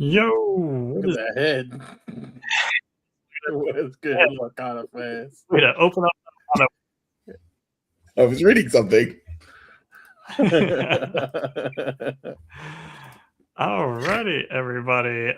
Yo, Look at that head. What's good, Ohana fans? way to open up on I was reading something. Alrighty, everybody.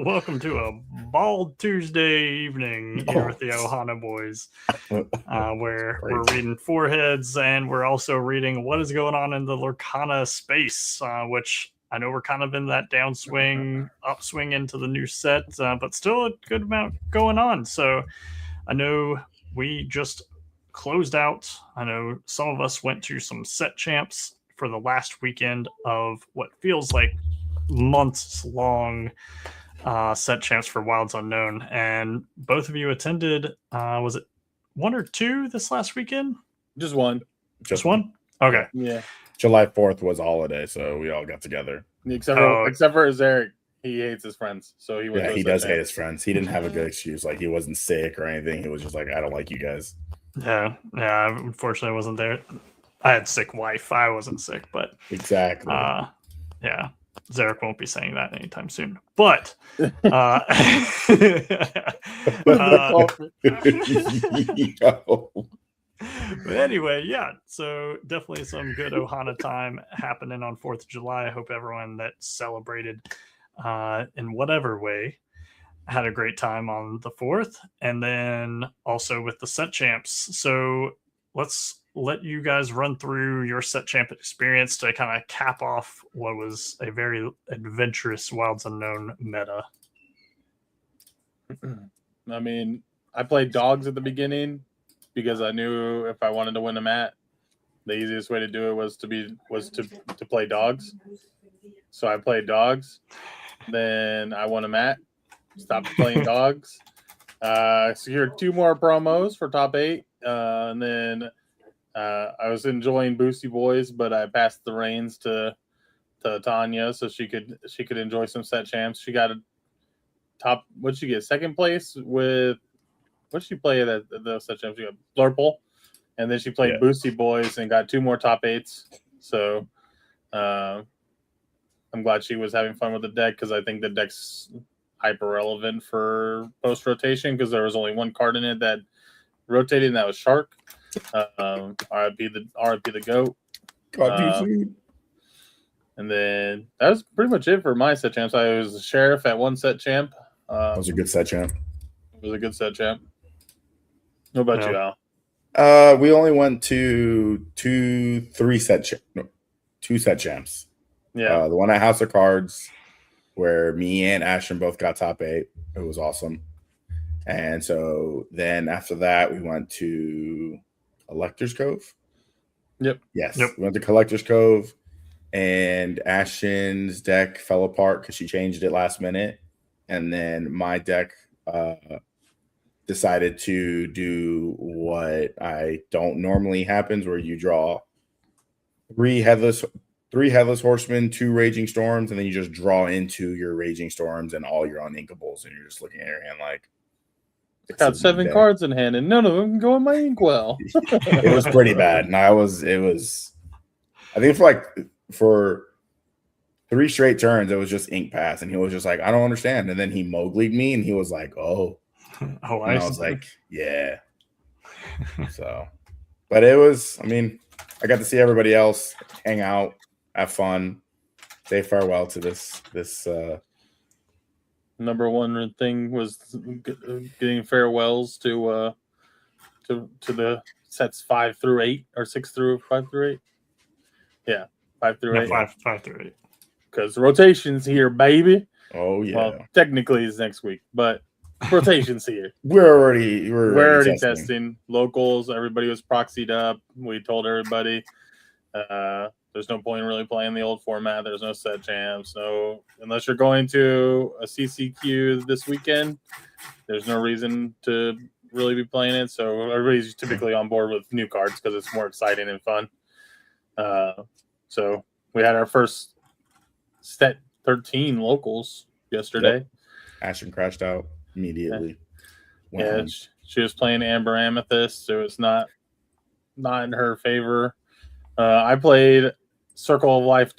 Welcome to a bald Tuesday evening here with the Ohana boys, where we're reading Foreheads and we're also reading what is going on in the Lorcana space, which I know we're kind of in that downswing, upswing into the new set, but still a good amount going on. So I know we just closed out. I know some of us went to some set champs for the last weekend of what feels like months long set champs for Wilds Unknown, and both of you attended. Was it one or two this last weekend? Just one. Just one? Okay. Yeah. July 4th was a holiday, so we all got together. Except for Zarek, he hates his friends, so he went. Yeah, he does hate his friends. He didn't have a good excuse, like he wasn't sick or anything. He was just like, I don't like you guys. Yeah. Unfortunately, I wasn't there. I had sick wife. I wasn't sick, but exactly. Yeah. Zarek won't be saying that anytime soon. But but anyway, yeah. So definitely some good Ohana time happening on 4th of July. I hope everyone that celebrated in whatever way had a great time on the 4th, and then also with the set champs. So let's let you guys run through your set champ experience to kind of cap off what was a very adventurous Wilds Unknown meta. I mean, I played dogs at the beginning because I knew if I wanted to win a mat, the easiest way to do it was to play dogs. So I played dogs. Then I won a mat. Stopped playing dogs. Secured 2 more promos for top 8, and then I was enjoying Boosty Boys, but I passed the reins to Tanya so she could enjoy some set champs. She got a top. What'd she get? Second place with. What'd she play at the set champs? She got Blurple, and then she played Boosty Boys and got 2 more top 8s. So I'm glad she was having fun with the deck because I think the deck's hyper relevant for post rotation because there was only one card in it that rotated, and that was Shark. RIP the GOAT. And then that was pretty much it for my set champs. I was a sheriff at one set champ. That was a good set champ. It was a good set champ. What about you, Al? We only went to 2 set champs. Yeah. The one at House of Cards, where me and Ashton both got top 8. It was awesome. And so then after that, we went to Collector's Cove. Yep. Yes. Yep. We went to Collector's Cove, and Ashton's deck fell apart because she changed it last minute. And then my deck decided to do what I don't normally happens, where you draw 3 headless horsemen, 2 raging storms, and then you just draw into your raging storms and all your uninkables, and you're just looking at your hand like got 7 cards in hand, and none of them can go in my inkwell. It was pretty bad. And I think for 3 straight turns, it was just ink pass, and he was just like, I don't understand. And then he Mowgli'd me, and he was like, oh, I was like, yeah. So, but it was, I mean, I got to see everybody else hang out, have fun, say farewell to this. Number one thing was getting farewells to the sets 5 through 8 or 5 through 8. Yeah, 5 through 8. 5 through 8. Because rotation's here, baby. Oh yeah. Well, technically it's next week, but rotation's here. We're already testing locals. Everybody was proxied up. We told everybody there's no point in really playing the old format. There's no set champs. So unless you're going to a CCQ this weekend, there's no reason to really be playing it. So everybody's typically on board with new cards because it's more exciting and fun. So we had our first set 13 locals yesterday. Yep. Ashton crashed out immediately. Yeah, she was playing Amber Amethyst, so it's not in her favor. I played Circle of Life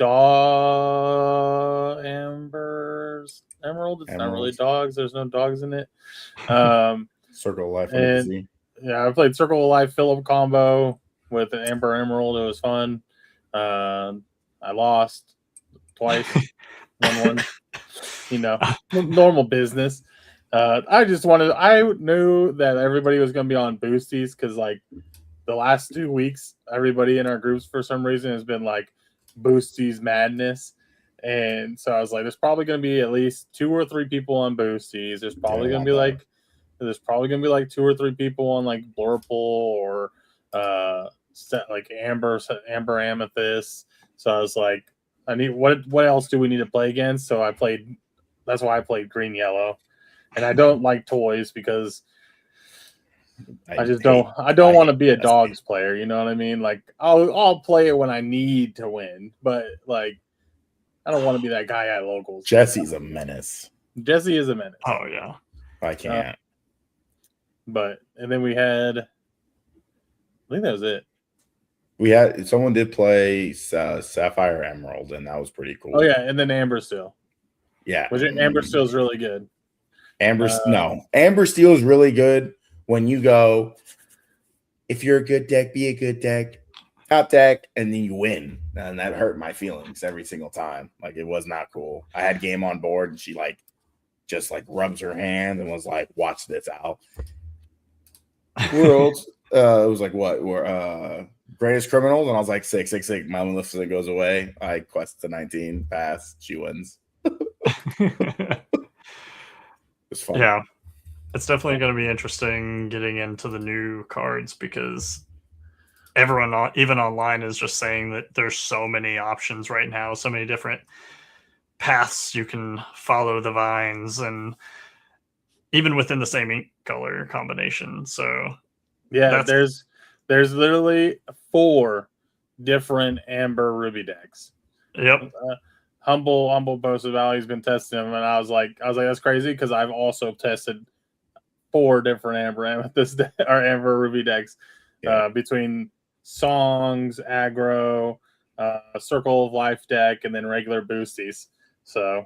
Ambers, Emerald. It's not Emerald. really dogs. There's no dogs in it. Circle of Life. And yeah, I played Circle of Life Phillip combo with an Amber Emerald. It was fun. I lost twice. 1-1. You know, normal business. I knew that everybody was going to be on boosties because, like, the last 2 weeks, everybody in our groups for some reason has been like boosties madness. And so I was like, there's probably going to be at least 2 or 3 people on boosties. There's probably going to be like 2 or 3 people on like Blurple or like Amber Amethyst. So I was like, I need what else do we need to play against? So that's why I played green yellow. And I don't like toys because I don't want to be a dogs player, you know what I mean? Like I'll play it when I need to win, but like I don't want to be that guy at locals. Jesse's a menace. Jesse is a menace. Oh yeah. I can't. And then we had, I think that was it. Someone did play Sapphire Emerald, and that was pretty cool. Oh yeah, and then Amber Steel. Yeah, Amber Steel is really good. Amber Steel is really good when you go. If you're a good deck, be a good deck, top deck, and then you win. And that hurt my feelings every single time. Like it was not cool. I had game on board, and she just rubs her hand and was like, "Watch this out." Worlds. It was like what? We're Greatest Criminals, and I was like 666. My one lifts it goes away. I quest to 19, pass. She wins. It's fun. Yeah, it's definitely going to be interesting getting into the new cards because everyone, even online, is just saying that there's so many options right now, so many different paths you can follow the vines, and even within the same ink color combination. So yeah, there's literally 4 different Amber Ruby decks. Yep. Humble Bosa Valley's been testing them, and I was like, that's crazy because I've also tested 4 different Amber Amethyst or Amber Ruby decks between songs, aggro, Circle of Life deck, and then regular boosties. So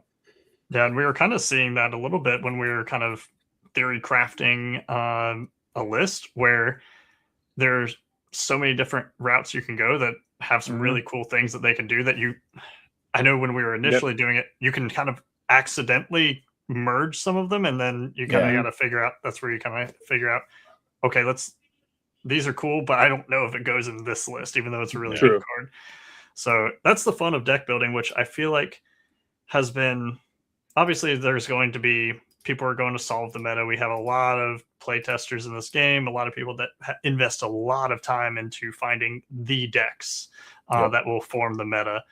yeah, and we were kind of seeing that a little bit when we were kind of theory crafting a list where there's so many different routes you can go that have some really cool things that they can do that I know when we were initially doing it, you can kind of accidentally merge some of them, and then you kind of got to figure out, that's where you kind of figure out, okay, these are cool, but I don't know if it goes in this list, even though it's a really good card. So that's the fun of deck building, which I feel like has been, obviously there's going to be, people are going to solve the meta. We have a lot of play testers in this game, a lot of people that invest a lot of time into finding the decks that will form the meta.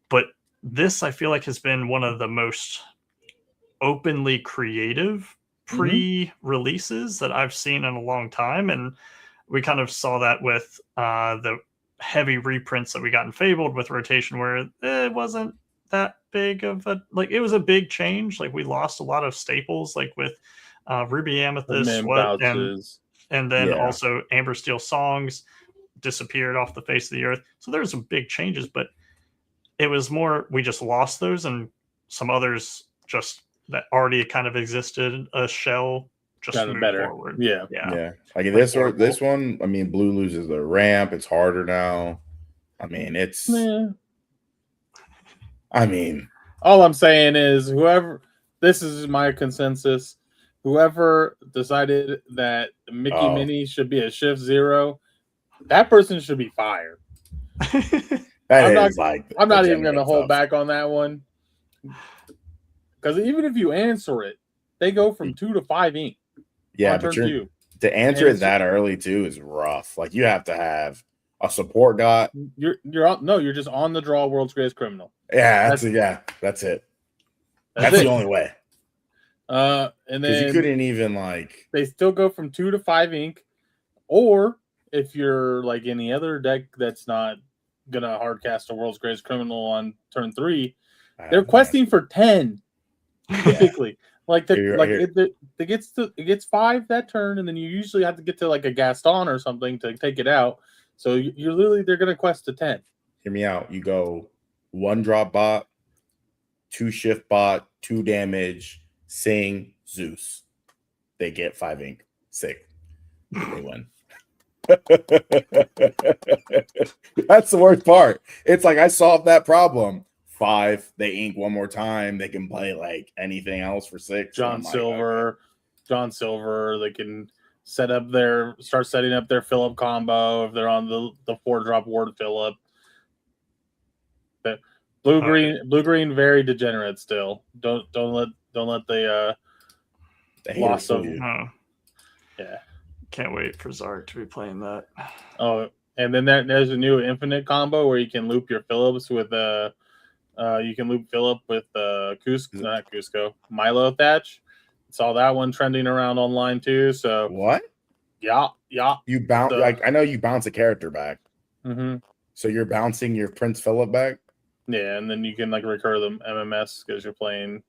But this, I feel like, has been one of the most openly creative pre-releases that I've seen in a long time. And we kind of saw that with the heavy reprints that we got in Fabled with rotation, where it wasn't that big of a, like, it was a big change. Like we lost a lot of staples, like with Ruby Amethyst, and then also Amber Steel songs disappeared off the face of the earth. So there's some big changes, but it was more, we just lost those, and some others just that already kind of existed, a shell just moved forward. Yeah. Like this one, I mean, blue loses the ramp. It's harder now. I mean, all I'm saying is this is my consensus. Whoever decided that Mickey Mini should be a shift 0, that person should be fired. I'm not even going to hold back on that one. Because even if you answer it, they go from 2 to 5 ink. Yeah, but to answer it that early too is rough. Like you have to have a support dot. You're just on the draw World's Greatest Criminal. Yeah, that's it. That's the only way. And then you couldn't even they still go from 2 to 5 ink, or if you're like any other deck that's not gonna hardcast a World's Greatest Criminal on turn 3, they're questing for 10. Typically, it gets 5 that turn, and then you usually have to get to like a Gaston or something to take it out. So they're gonna quest to 10. Hear me out. You go 1 drop bot, 2 shift bot, 2 damage, Sing, Zeus. They get 5 ink. Sick. They win. That's the worst part. It's like I solved that problem. 5, they ink one more time. They can play like anything else for 6. John Silver, they can start setting up their Phillip combo if they're on the 4-drop ward Phillip. Blue green, very degenerate still. Don't let the loss of yeah. Can't wait for Zark to be playing that. Oh, and then there's a new infinite combo where you can loop your Phillips with Cusco, Milo Thatch. Saw that one trending around online too. So what? Yeah. You bounce I know you bounce a character back. Mm-hmm. So you're bouncing your Prince Philip back. Yeah, and then you can like recur them MMS because you're playing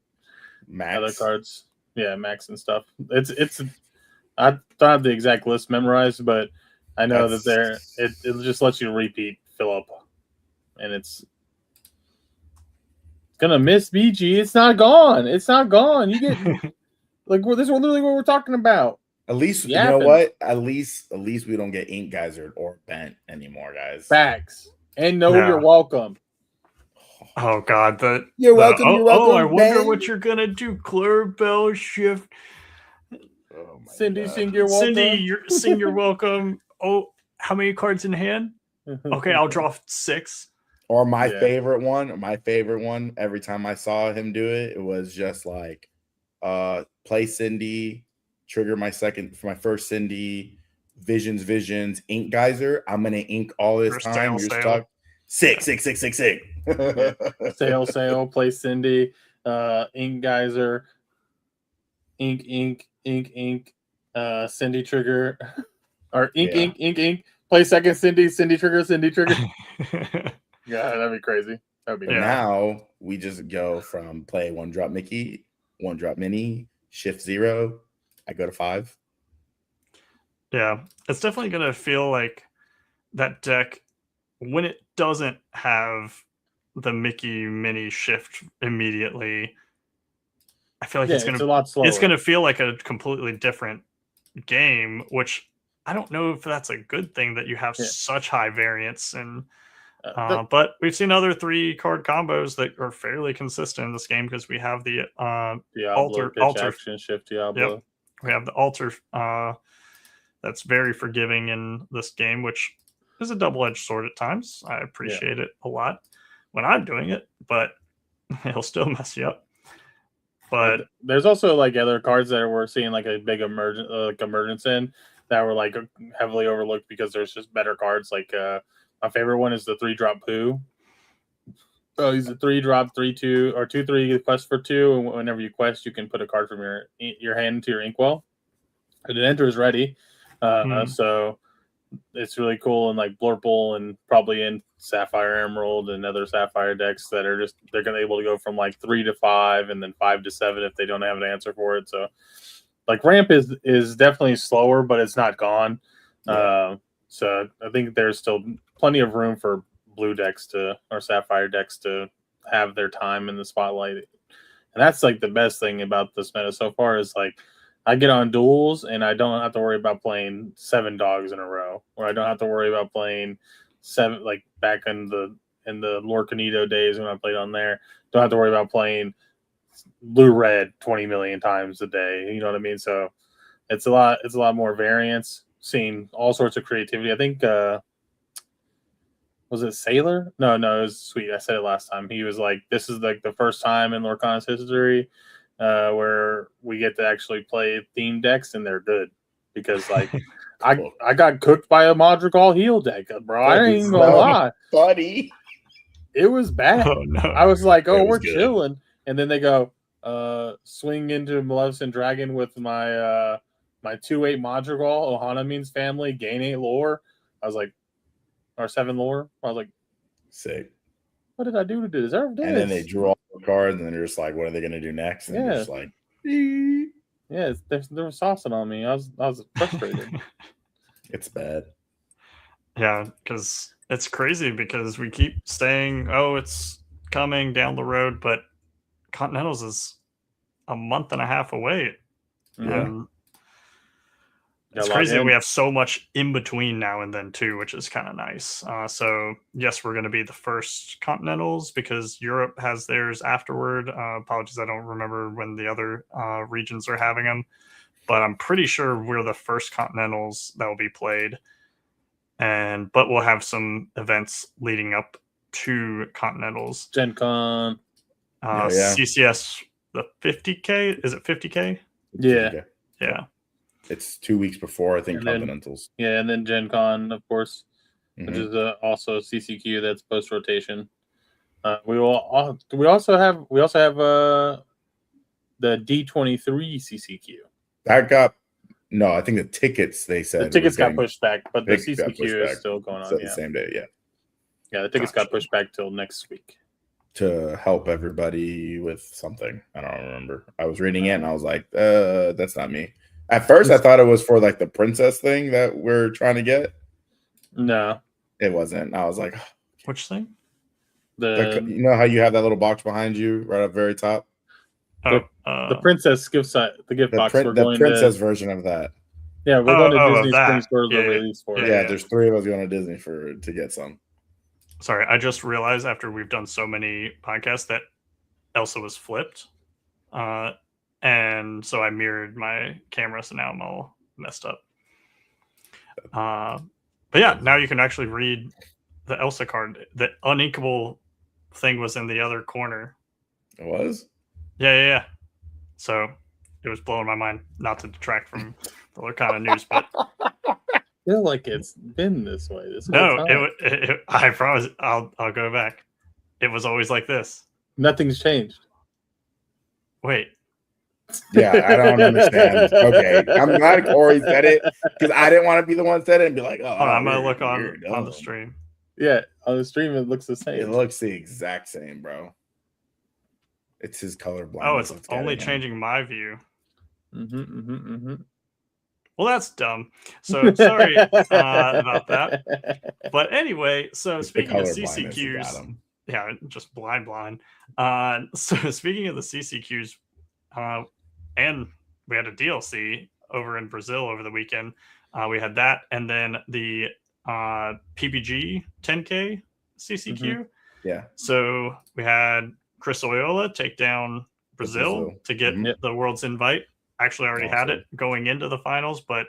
Max. Other cards. Yeah, Max and stuff. It's. I don't have the exact list memorized, but I know that it just lets you repeat Phillip, and it's gonna miss BG. It's not gone. You get like this is literally what we're talking about. At least you know what? At least we don't get Ink Geyser or Bent anymore, guys. Facts. And you're welcome. Oh God, you're welcome. You're welcome. I wonder what you're gonna do. Clarabelle shift. Oh my Cindy, God. sing your welcome. Sing your welcome. Oh, how many cards in hand? Okay, I'll draw 6. Or my favorite one. Every time I saw him do it, it was just like, play Cindy, trigger my first Cindy, visions, Ink Geyser. I'm gonna ink all this time. You're stuck. 6. Sail, play Cindy, Ink Geyser, ink, Cindy trigger, or ink, play second Cindy trigger. Yeah, that'd be crazy. Now we just go from play 1-drop Mickey, 1-drop Mini, shift 0. I go to 5. Yeah, it's definitely gonna feel like that deck when it doesn't have the Mickey Mini shift immediately. I feel like it's a lot slower. It's gonna feel like a completely different game, which I don't know if that's a good thing that you have such high variance. And but we've seen other 3-card combos that are fairly consistent in this game because we have the Diablo, alter action shift Diablo. Yep. We have the alter that's very forgiving in this game, which is a double-edged sword at times. I appreciate it a lot when I'm doing it, but it'll still mess you up. But there's also like other cards that we're seeing like a big emergence in that were like heavily overlooked because there's just better cards. Like my favorite one is the 3-drop Pooh. Oh, he's a 3-drop 3/2 or 2/3 quest for 2, and whenever you quest, you can put a card from your hand into your inkwell, and it enters ready. So it's really cool in like Blurple and probably in Sapphire Emerald and other Sapphire decks that are they're gonna be able to go from like 3 to 5 and then 5 to 7 if they don't have an answer for it. So like ramp is definitely slower, but it's not gone. So I think there's still plenty of room for blue decks or Sapphire decks to have their time in the spotlight. And that's like the best thing about this meta so far is like I get on duels and I don't have to worry about playing 7 dogs in a row, or I don't have to worry about playing 7 like back in the Lorcanito days when I played on there. Don't have to worry about playing blue red 20 million times a day. You know what I mean? So it's a lot more variance, seeing all sorts of creativity. I think was it Sailor? No, it was Sweet. I said it last time. He was like, this is like the first time in Lorcana's history where we get to actually play theme decks and they're good, because like I got cooked by a Madrigal heal deck, bro. I ain't even gonna lie, buddy. It was bad. Oh, no. I was like, we're good. chilling, and then they go swing into Maleficent Dragon with my my 2/8 Madrigal. Ohana means family. Gain 8 lore. I was like, or 7 lore. I was like, sick. What did I do to deserve this? And then they drew all the cards, and they're just like, what are they going to do next? And they're just like, yeah, they were saucing on me. I was frustrated. It's bad. Yeah, because it's crazy because we keep saying, oh, it's coming down the road, but Continentals is a month and a half away. Yeah. And Gotta it's log crazy that in. we have so much in between now and then too, which is kind of nice. So yes, we're going to be the first Continentals because Europe has theirs afterward. Apologies, I don't remember when the other regions are having them, but I'm pretty sure we're the first Continentals that will be played. But we'll have some events leading up to Continentals. Gen Con. Yeah. CCS, the 50K, is it 50K? Yeah. Yeah. It's 2 weeks before, I think, And then- Continentals. Yeah, and then Gen Con, of course, which Mhm. is also CCQ. That's post rotation. We also have the D23 CCQ. That got no. I think the tickets they said The tickets was got getting- pushed back, but the tickets got pushed CCQ is back. still going so on. the Yeah, same day. Yeah, yeah, the tickets got Gotcha. pushed back till next week. to help everybody with something. I don't remember. I was reading it and I was like, that's not me. At first, I thought it was for like the princess thing that we're trying to get. No, It wasn't. I was like, Which thing? you know how you have that little box behind you right up very top? Oh, the princess gift set, the gift box. We're The going princess to, version of that. yeah, we're going to Disney that. Springs for the Yeah, release for it. Yeah, there's 3 of us going to Disney to get some. Sorry, I just realized after we've done so many podcasts that Elsa was flipped. And so I mirrored my camera, so now I'm all messed up. But yeah, now you can actually read the Elsa card. The uninkable thing was in the other corner. It was? Yeah. So it was blowing my mind, not to detract from the other kind of news, but I feel like it's been this way this whole no, time. I promise I'll go back. It was always like this. Nothing's changed. Wait. Yeah, I don't understand. Okay, I'm glad Corey said it because I didn't want to be the one that said it and be like, "Oh, Hold on, I'm gonna weird, look weird, on the dumb." stream. Yeah, on the stream it looks the It same. looks the exact same, bro. It's his color blindness. Oh, it's that's only getting him. changing my view. Mm-hmm. Well, that's dumb. So sorry about that. But anyway, so It's the speaking of color blindness that got CCQs, him. yeah, just blind. So speaking of the CCQs, and we had a DLC over in Brazil over the weekend. We had that, and then the PPG 10K CCQ. Yeah, So we had Chris Oyola take down Brazil to get the world's invite. Actually, I already had it going into the finals, but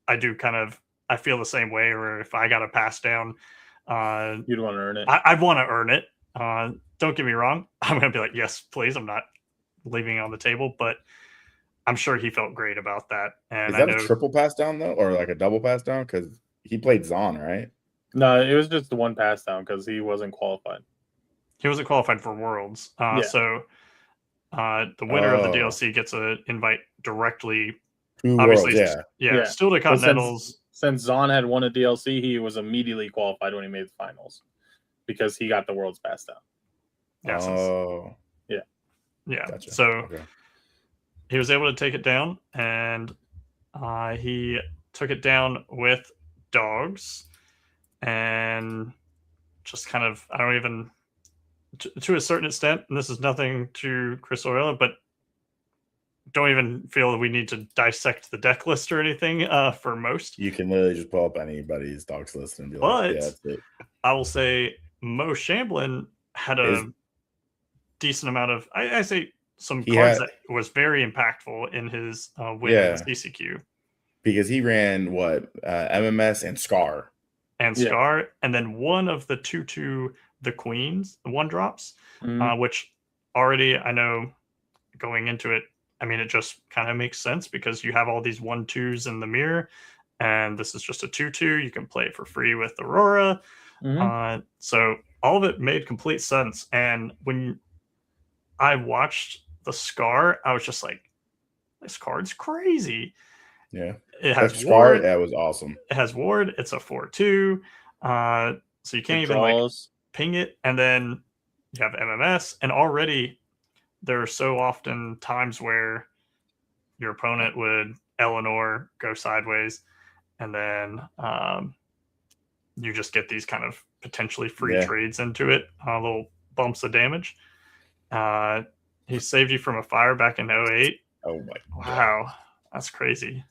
I feel the same way. Or if I got to pass down, you'd want to earn it. I want to earn it. Don't get me wrong. I'm going to be like, yes, please. I'm not leaving it on the table, but I'm sure he felt great about that. And is that a triple pass down though, or like a double pass down? Because he played Zahn, right? No, it was just the one pass down because he wasn't qualified. He wasn't qualified for Worlds. So the winner of the DLC gets an invite directly. Two obviously, Worlds, yeah. Still to Continentals. Since Zahn had won a DLC, he was immediately qualified when he made the finals because he got the Worlds pass down. Yeah. Gotcha. So he was able to take it down, and he took it down with dogs, and just kind of, I don't even, to a certain extent, and this is nothing to Chris Oyola, but don't even feel that we need to dissect the deck list or anything for most. You can literally just pull up anybody's dogs list and be like, yeah, that's it. I will say Mo Shamblin had a decent amount of, I say some cards that was very impactful in his win in the CCQ. Because he ran MMS and Scar. And then one of the 2/2 the Queens, the 1-drops, which already I know going into it, I mean, it just kind of makes sense because you have all these 1/2s in the mirror, and this is just a 2/2. You can play it for free with Aurora. So all of it made complete sense. And when I watched the Scar, I was just like, this card's crazy. Yeah. It has Scar, Ward. that was awesome. It has Ward. It's a 4/2. So you can't even like ping it. And then you have MMS. And already there are so often times where your opponent would Eleanor go sideways, and then you just get these kind of potentially free trades into it, little bumps of damage. He saved you from a fire back in 08? Oh my god. Wow. That's crazy.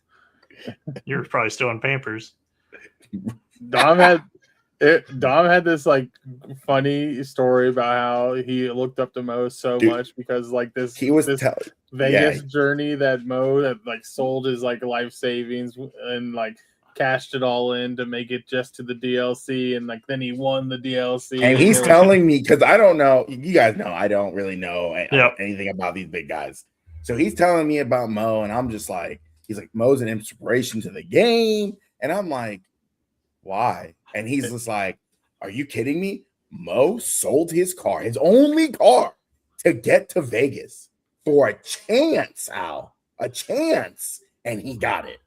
You were probably still in Pampers. Dom had this like funny story about how he looked up to Mo so much because like this Vegas journey that Mo that like sold his like life savings and like cashed it all in to make it just to the DLC, and like then he won the DLC. And he's telling me, because I don't know, you guys know I don't really know anything about these big guys. So he's telling me about Mo, and I'm just like, he's like, Mo's an inspiration to the game, and I'm like, why? And he's just like, are you kidding me? Mo sold his car, his only car, to get to Vegas for a chance, Al, a chance, and he got it.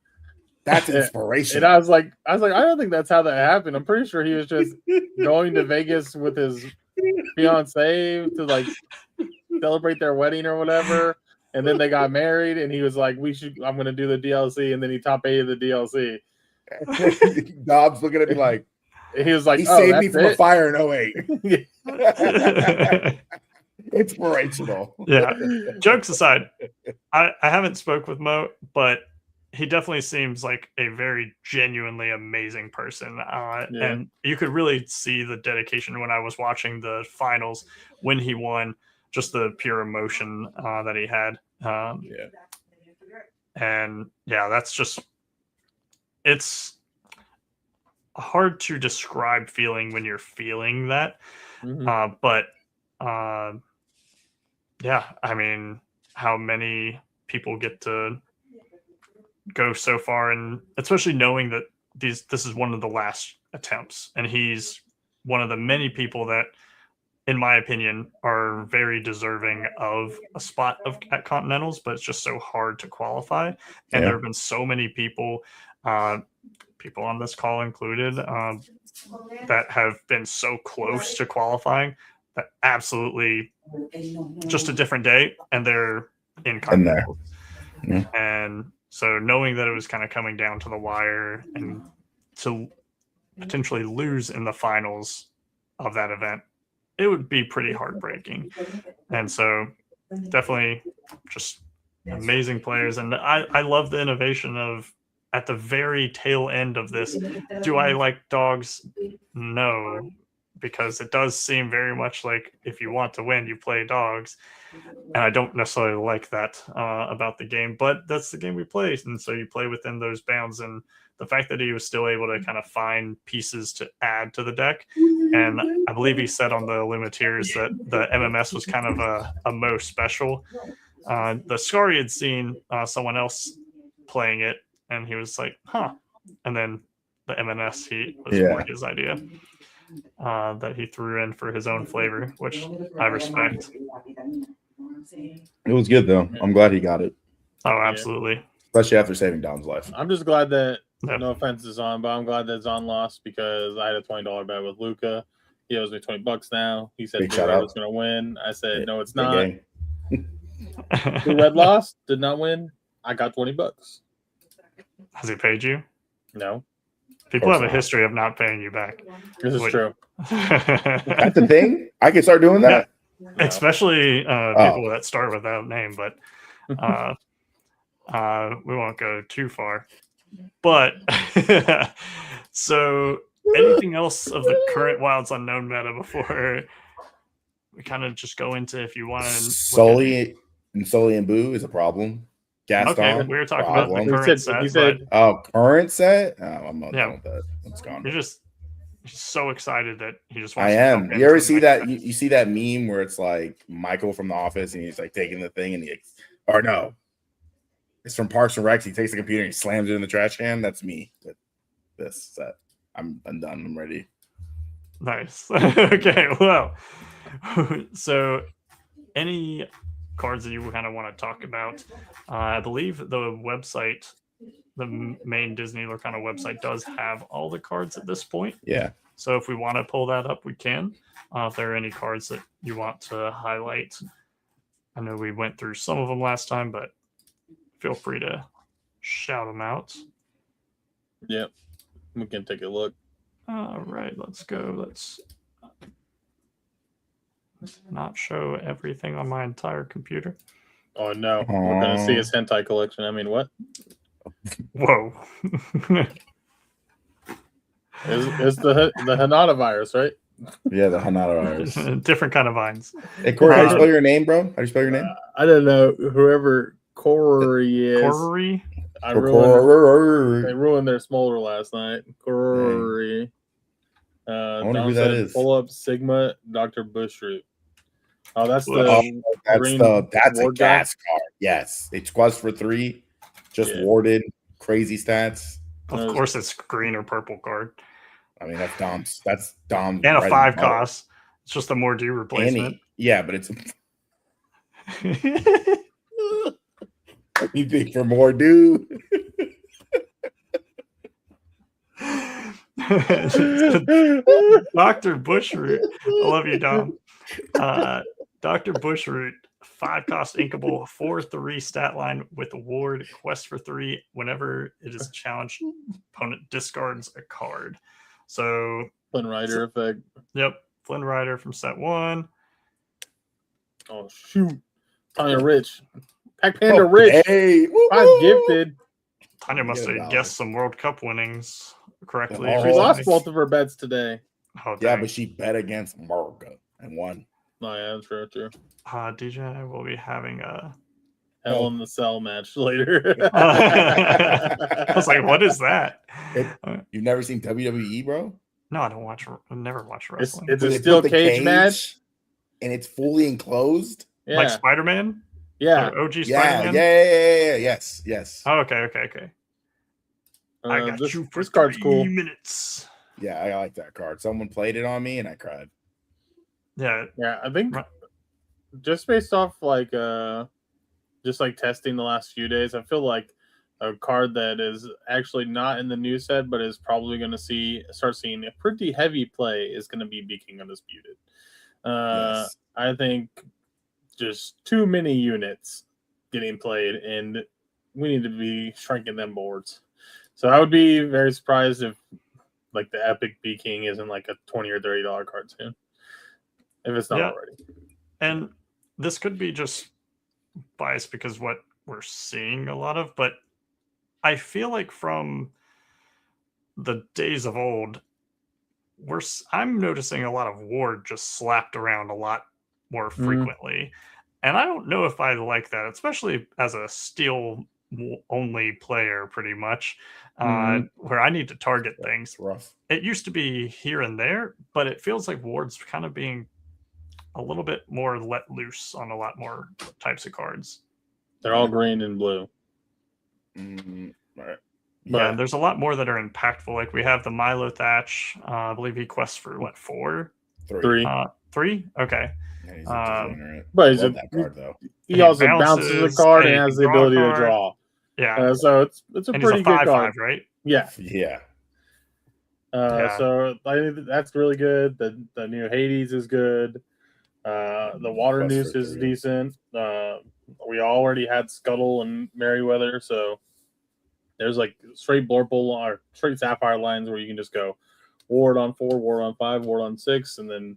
That's inspiration. And I was like, I don't think that's how that happened. I'm pretty sure he was just going to Vegas with his fiance to like celebrate their wedding or whatever. And then they got married, and he was like, I'm going to do the DLC. And then he top 8 of the DLC. Dobbs looking at me like, he was like, he saved me from a fire in 08. Inspirational. Yeah. Jokes aside, I haven't spoke with Mo, but he definitely seems like a very genuinely amazing person. And you could really see the dedication when I was watching the finals when he won, just the pure emotion that he had. And yeah, that's just, it's hard to describe feeling when you're feeling that. But yeah, I mean, how many people get to go so far, and especially knowing that this is one of the last attempts, and he's one of the many people that, in my opinion, are very deserving of a spot at Continentals, but it's just so hard to qualify. And there have been so many people, people on this call included, that have been so close to qualifying that absolutely just a different day, and they're in Continentals. And so knowing that it was kind of coming down to the wire and to potentially lose in the finals of that event, it would be pretty heartbreaking. And so definitely just amazing players. And I love the innovation of, at the very tail end of this, do I like dogs? No, because it does seem very much like if you want to win, you play dogs. And I don't necessarily like that about the game, but that's the game we play. And so you play within those bounds. And the fact that he was still able to kind of find pieces to add to the deck. And I believe he said on the Lumiteers that the MMS was kind of a Mo special. The Scar, he had seen someone else playing it, and he was like, huh. And then the MMS was more his idea that he threw in for his own flavor, which I respect. It was good, though. I'm glad he got it. Oh, absolutely. Especially after saving Dom's life. I'm just glad that, no offense to Zon, but I'm glad that Zon lost, because I had a $20 bet with Luca. He owes me $20 now. He said Blue Red was going to win. I said, no, it's not. Blue Red lost, did not win. I got $20. Has he paid you? No. People have a history of not paying you back. This is true. That's the thing? I can start doing that? No. Especially people that start with that name, but we won't go too far. But so anything else of the current Wilds Unknown meta before we kind of just go into, if you want to, Sully and Boo is a problem. Gaston, okay, we were talking about the current set. Current set? Oh, I'm not done with that. It's gone. You're just so excited that he just wants I am. You ever see that? You see that meme where it's like Michael from The Office, and he's like taking the thing, and it's from Parks and Rec. He takes the computer and he slams it in the trash can. That's me with this set. I'm done. I'm ready. Nice. Okay. Well, so any cards that you kind of want to talk about? I believe the website, the main Disney Lorcana website, does have all the cards at this point. Yeah. So if we want to pull that up, we can. If there are any cards that you want to highlight, I know we went through some of them last time, but feel free to shout them out. Yep. We can take a look. All right, let's go. not show everything on my entire computer. Oh no, we're gonna see his hentai collection. I mean, what? Whoa. Is the Hanada virus, right? Yeah, the Hanada virus. Different kind of vines. Hey, Corey, how do you spell your name, bro? How do you spell your name? I don't know. Whoever Corey is. Corey? They ruined their smolder last night. Corey. I wonder who that is. Pull up Sigma Dr. Bushroot. Oh, that's that's a gas card. Yes. It's quest for 3. Just warded. Crazy stats. Of course it's green or purple card. I mean, that's Dom's. That's Dom. And a 5 cost. It's just a more due replacement. Yeah, but it's you think for more due? Dr. Bushroot. I love you, Dom. Dr. Bushroot, 5 cost inkable, 4/3 stat line with ward, quest for 3. Whenever it is challenged, opponent discards a card. So Flynn Rider effect. Yep. Flynn Rider from set 1. Oh shoot. Tanya Rich. Pack Panda Rich. Hey, 5 gifted. Tanya must have guessed some World Cup winnings correctly. She lost both of her bets today. Oh, yeah, but she bet against Morga and won. Oh yeah, that's true. DJ will be having a Hell in the Cell match later. I was like, what is that? You've never seen WWE, bro? No, I don't watch. I've never watched wrestling. It's a steel cage match, and it's fully enclosed, like Spider-Man. Yeah, or OG Spider-Man. Yeah. Yes. Oh, okay. I got you for this card's 3 cool. minutes. Yeah, I like that card. Someone played it on me, and I cried. Yeah. I think just based off just testing the last few days, I feel like a card that is actually not in the new set, but is probably going to start seeing a pretty heavy play is going to be King Undisputed. Yes. I think just too many units getting played, and we need to be shrinking them boards. So I would be very surprised if the Epic King isn't a $20 or $30 card soon, if it's not already. And this could be just biased because what we're seeing a lot of, but I feel like from the days of old, I'm noticing a lot of ward just slapped around a lot more frequently. And I don't know if I like that, especially as a steel only player, pretty much, where I need to target things. Rough. It used to be here and there, but it feels like ward's kind of being a little bit more let loose on a lot more types of cards. They're all green and blue. Right. Yeah, and there's a lot more that are impactful. Like we have the Milo Thatch. I believe he quests for 4? 3. 3? Okay. Yeah, he's a but he's that card though. He also bounces a card and has the ability to draw. Yeah. So it's a pretty good card, right? Yeah. Yeah. So I think that's really good. The new Hades is good. The Water Noose is decent. We already had Scuttle and Merryweather, so there's straight Blorple or straight Sapphire lines where you can just go ward on 4, ward on 5, ward on 6, and then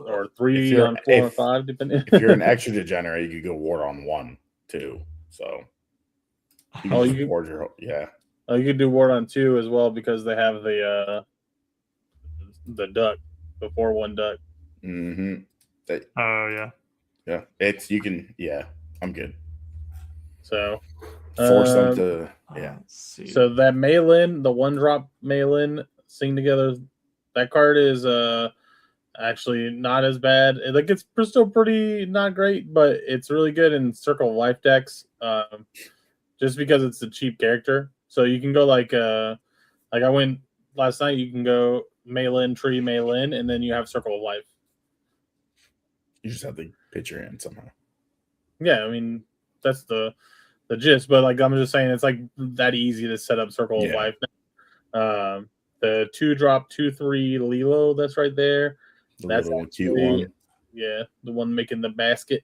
or 3 on 4 and 5, depending. If you're an extra degenerate, you could go ward on 1 too. So you can ward your you could do ward on 2 as well because they have the duck, the 4/1 duck. Yeah. I'm good. So force them to So that Maylin, the 1-drop Maylin Sing Together, that card is actually not as bad. It's still pretty not great, but it's really good in Circle of Life decks. Just because it's a cheap character. So you can go I went last night, you can go Maylin, Tree, Maylin, and then you have Circle of Life. You just have to pitch your hand somehow. Yeah, I mean that's the gist, but I'm just saying it's that easy to set up Circle of Life. The 2-drop 2/3 Lilo that's right there. That's a cute one. Yeah, the one making the basket.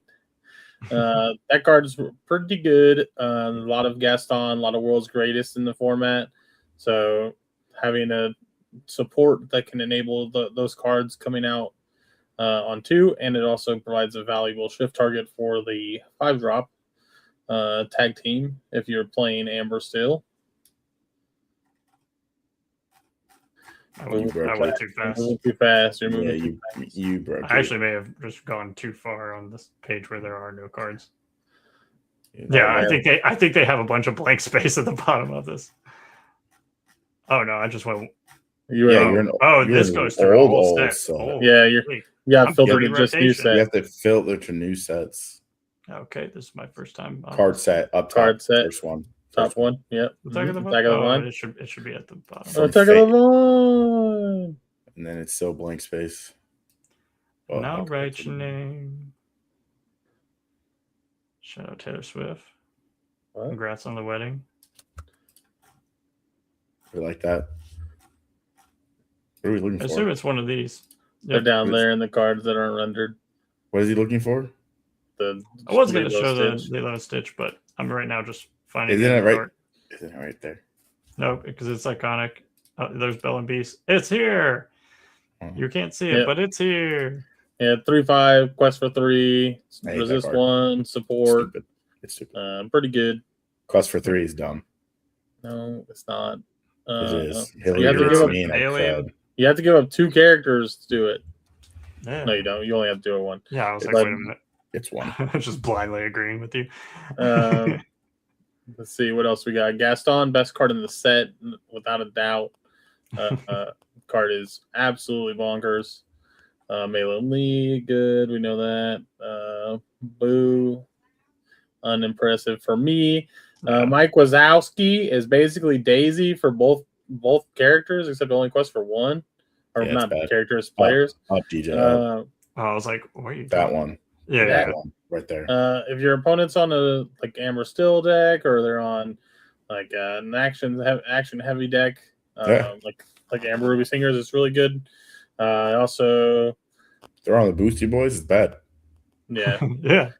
That card is pretty good. A lot of Gaston, a lot of World's Greatest in the format. So having a support that can enable those cards coming out on 2, and it also provides a valuable shift target for the 5-drop tag team if you're playing Amber still. I went too fast. Too fast. You're moving Yeah, too fast. you broke. I actually may have just gone too far on this page where there are no cards. it. Yeah, I think they have a bunch of blank space at the bottom of this. Oh no, I just went. You're this goes through old set. set. Oh, Yeah, you got filtered to just new You set. have to filter to new sets. Okay, this is my first time. Card set up top. Card set. First one. Top one. Yep. Attack of the line. It should be at the bottom. Attack of the line. And then it's still blank space. Well, now write your name. Shout out Taylor Swift. What? Congrats on the wedding. We like that. What are we looking I for? assume it's one of these. They're down there in the cards that aren't rendered. What is he looking for? I was going to show the Lilo Stitch, but I'm right now just finding. Isn't it right? Isn't it right there? No, because it's iconic. There's Belle and Beast. It's here. You can't see it, but it's here. Yeah, 3/5, quest for 3, resist 1, support. It's stupid. Pretty good. Quest for 3 is dumb. No, it's not. It is. You have to give up alien. You have to give up 2 characters to do it. Yeah. No, you don't. You only have to do it 1. Yeah, I was like, wait a minute. It's 1. I was just blindly agreeing with you. Let's see what else we got. Gaston, best card in the set, without a doubt. Card is absolutely bonkers. Malin Lee, good. We know that. Boo, unimpressive for me. Mike Wazowski is basically Daisy for both characters, except only quest for 1, or not characters, players. Up, DJ. I was like, where are you? That one. Yeah, that one right there. If your opponent's on a Amber Still deck, or they're on like an action heavy deck, like Amber Ruby Singers, it's really good. Also, they're on the Boosty Boys. It's bad. Yeah, yeah.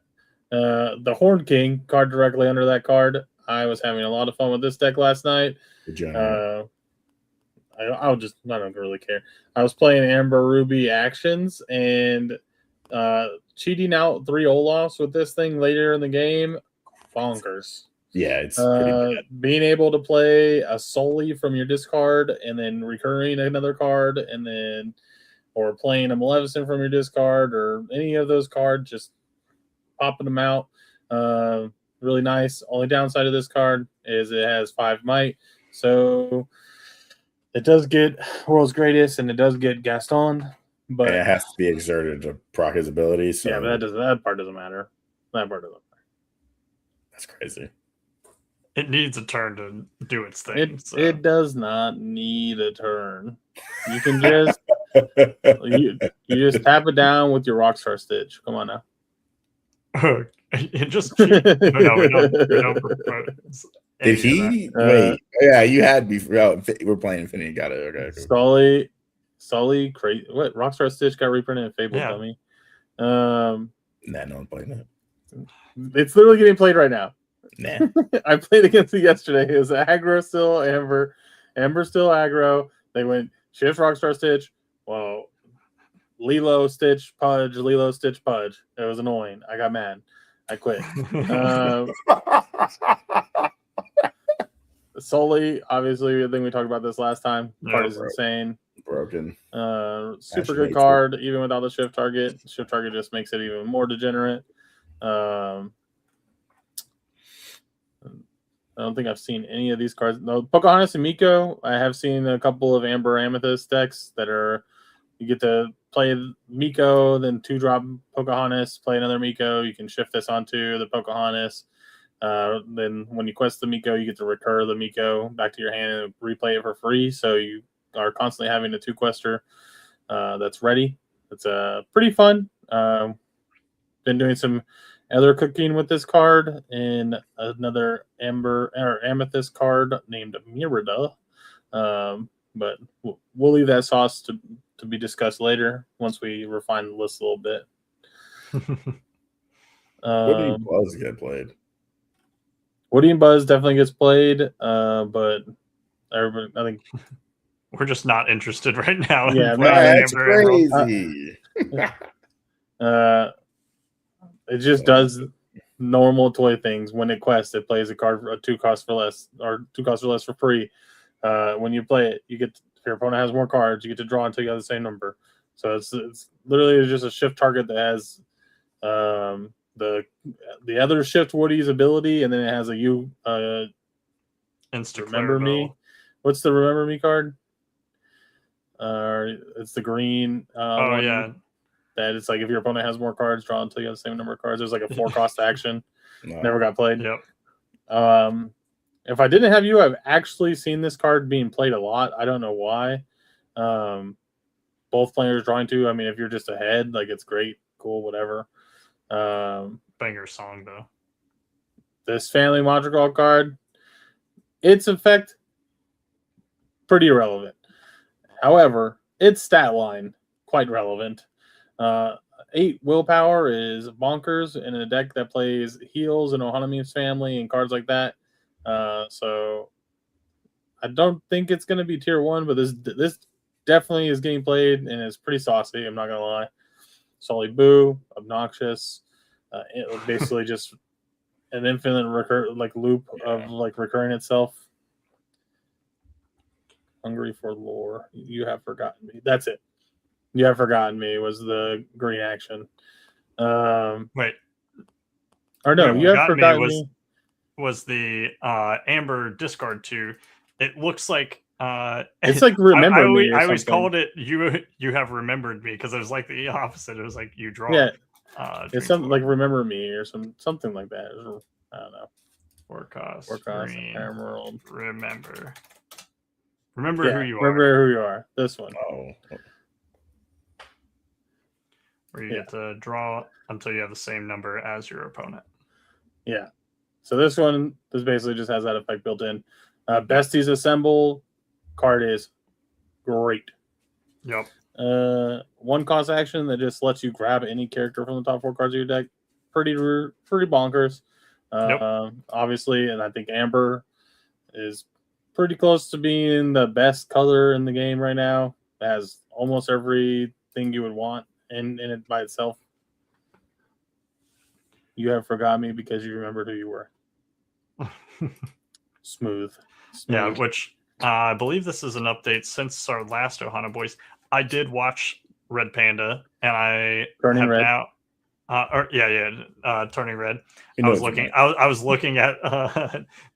The Horn King card directly under that card. I was having a lot of fun with this deck last night. I don't really care. I was playing Amber Ruby actions and cheating out 3 Olafs with this thing later in the game. Bonkers. Yeah, it's pretty bad. Being able to play a Sully from your discard and then recurring another card, and then or playing a Maleficent from your discard, or any of those cards, just popping them out. Really nice. Only downside of this card is it has 5 might, so it does get World's Greatest and it does get Gaston, but it has to be exerted to proc his ability. So yeah, but that part doesn't matter. That's crazy. It needs a turn to do its thing. It does not need a turn. You can just you just tap it down with your Rockstar Stitch. Come on now. It just we don't Did he? Wait, yeah, you had before. We're playing Infinity. Got it. Okay. Sully, crazy. What? Rockstar Stitch got reprinted in Fable Dummy. Nah, no one playing that. It's literally getting played right now. Nah. I played against it yesterday. It was aggro still Amber still aggro. They went shift Rockstar Stitch. Well, Lilo Stitch Pudge, Lilo Stitch Pudge. It was annoying. I got mad. I quit. Sully, obviously, I think we talked about this last time. Card is insane. Broken. Super good card, even without the shift target. Shift target just makes it even more degenerate. I don't think I've seen any of these cards. No, Pocahontas and Miko. I have seen a couple of Amber Amethyst decks that are you get to play Miko, then 2-drop Pocahontas, play another Miko. You can shift this onto the Pocahontas. Then when you quest the Miko, you get to recur the Miko back to your hand and replay it for free. So you are constantly having a 2-quester that's ready. It's pretty fun. Been doing some other cooking with this card and another Amber or Amethyst card named Mirada. But we'll leave that sauce to be discussed later once we refine the list a little bit. Woody and Buzz get played. Woody and Buzz definitely gets played, but everybody, I think we're just not interested right now. Yeah, that's crazy. It just does normal toy things. When it quests, it plays a card for 2 costs for less, or 2 costs or less for free. When you play it, you get if your opponent has more cards, you get to draw until you have the same number. So it's literally just a shift target that has the other shift Woody's ability, and then it has a Insta remember me. What's the remember me card? It's the green. One yeah. That it's like if your opponent has more cards, draw until you have the same number of cards. There's like a 4 cost action. No. Never got played. Yep. If I didn't have you, I've actually seen this card being played a lot. I don't know why. Both players drawing 2. I mean, if you're just ahead, like it's great, cool, whatever. Banger song though. This family Madrigal card, its effect pretty irrelevant. However, its stat line quite relevant. 8 willpower is bonkers in a deck that plays heals and Ohana memes family and cards like that. So I don't think it's going to be tier 1, but this definitely is getting played and it's pretty saucy. I'm not going to lie. Solly Boo, obnoxious. Basically just an infinite loop of recurring itself. Hungry for lore. You have forgotten me. That's it. You have forgotten me was the green action. Wait. Or no, you have forgotten me. Was the Amber discard 2. It looks like it's like remember me. I always called it you have remembered me because it was like the opposite. It was like you draw. Yeah. It's something like remember me or something like that. I don't know. 4 cost green, emerald. Remember who you are. Remember who you are. This one. Oh. Where you get to draw until you have the same number as your opponent. Yeah. So this basically just has that effect built in. Besties Assemble card is great. Yep. 1 cost action that just lets you grab any character from the top 4 cards of your deck. Pretty bonkers. Yep. Obviously, and I think Amber is pretty close to being the best color in the game right now. It has almost everything you would want in it by itself. You have forgot me because you remembered who you were. Smooth. Yeah, which I believe this is an update since our last Ohana Boys. I did watch Red Panda, and I Turning Red. Turning Red. I was looking at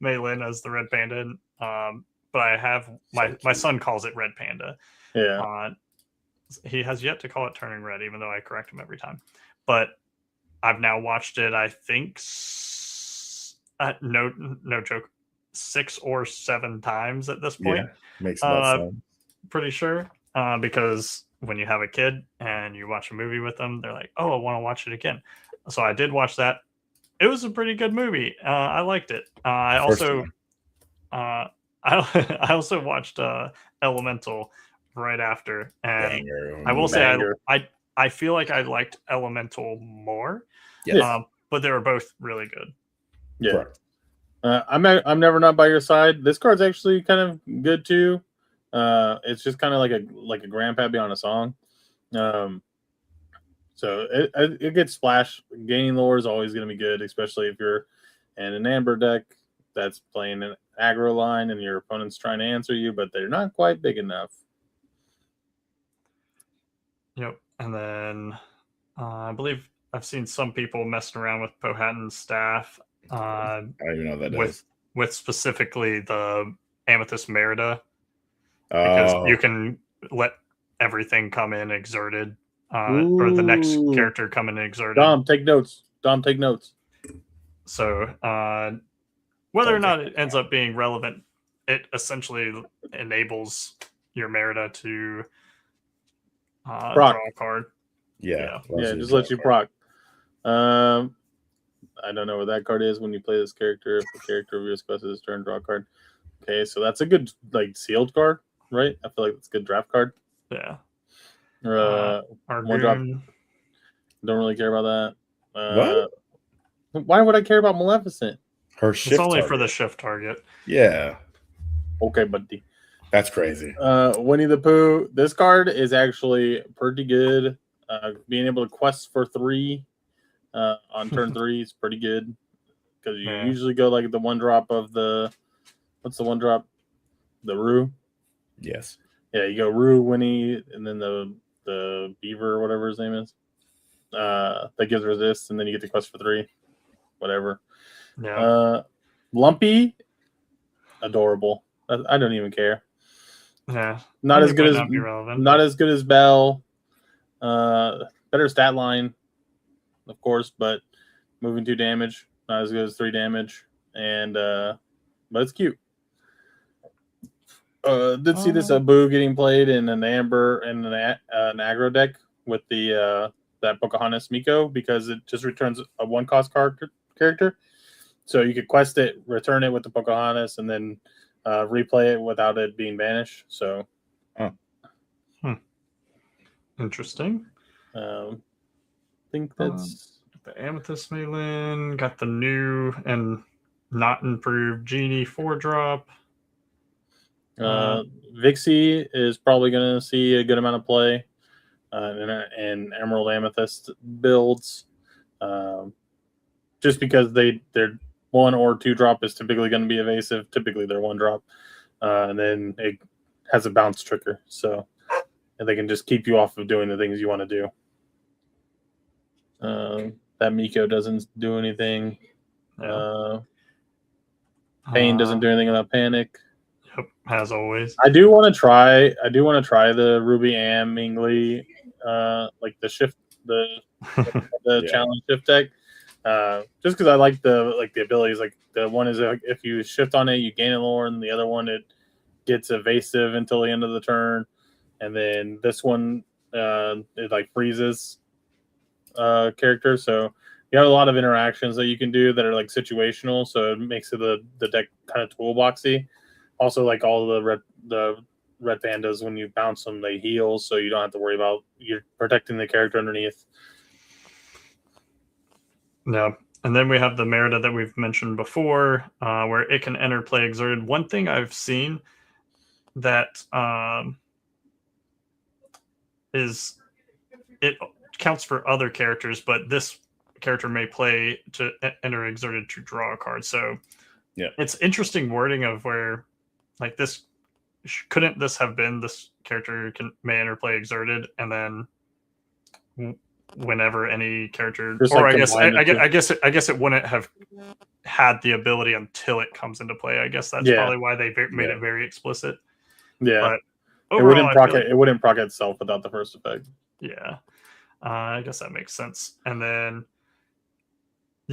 Maylin as the Red Panda, but I have my son calls it Red Panda. Yeah. He has yet to call it Turning Red, even though I correct him every time. But I've now watched it, I think, no joke, 6 or 7 times at this point. Yeah, makes sense. Pretty sure. Because when you have a kid and you watch a movie with them, they're like, oh, I want to watch it again. So I did watch that. It was a pretty good movie. I liked it. I also watched Elemental right after, and I will say I feel like I liked Elemental more. Yes. But they were both really good. Yeah. I'm never not by your side. This card's actually kind of good too. It's just kind of like a grandpappy on a song. So it gets splash. Gaining lore is always going to be good, especially if you're in an Amber deck that's playing an aggro line and your opponent's trying to answer you, but they're not quite big enough. Yep. And then I believe I've seen some people messing around with Powhatan's staff. I don't even know what that is. With specifically the Amethyst Merida. Because you can let everything come in exerted, or the next character come in exerted. Dom, take notes. So whether or not it ends up being relevant, it essentially enables your Merida to draw a card. Yeah, just let you proc. I don't know what that card is when you play this character. If the character of your quest is turn, draw a card. Okay, so that's a good sealed card, right? I feel like it's a good draft card. Yeah. One drop. Don't really care about that. What? Why would I care about Maleficent? Her shift. It's only for the shift target. Yeah. Okay, buddy. That's crazy. Winnie the Pooh. This card is actually pretty good. being able to quest for 3 on turn 3 is pretty good because you usually go like the 1-drop of what's the 1-drop? The Rue. Yes. Yeah, you go Rue, Winnie, and then the Beaver or whatever his name is. That gives resist, and then you get the quest for 3, whatever. Yeah. Lumpy, adorable. I don't even care. Yeah. Not as good as as good as Bell. Better stat line, of course, but moving 2 damage, not as good as 3 damage, and but it's cute. Did see this Abu getting played in an Amber and an aggro deck with the that Pocahontas Miko because it just returns a 1-cost character. So you could quest it, return it with the Pocahontas, and then replay it without it being banished. So, Interesting. I think that's the Amethyst Malin. Got the new and not improved Genie 4-drop. Vixie is probably going to see a good amount of play in Emerald Amethyst builds, just because they're 1 or 2-drop is typically going to be evasive. Typically, they're 1-drop, and then it has a bounce trigger, so and they can just keep you off of doing the things you want to do. That Miko doesn't do anything. Pain doesn't do anything without panic. Yep, as always. I do want to try the Ruby Am Mingli, like the shift, the challenge shift deck. Just because I like the abilities. Like the one is if you shift on it, you gain a lore, and the other one it gets evasive until the end of the turn, and then this one it like freezes character. So you have a lot of interactions that you can do that are like situational. So it makes it the deck kind of toolboxy. Also, like all the red pandas, when you bounce them, they heal, so you don't have to worry about you're protecting the character underneath. Yeah, and then we have the Merida that we've mentioned before, where it can enter play exerted. One thing I've seen that is it counts for other characters, but this character may play to enter exerted to draw a card. So yeah, it's interesting wording of where like this couldn't this have been this character may enter play exerted, and then whenever any character, just or like I guess it wouldn't have had the ability until it comes into play. I guess that's probably why they made it very explicit. Yeah, but overall, it wouldn't proc itself without the first effect. Yeah, I guess that makes sense. And then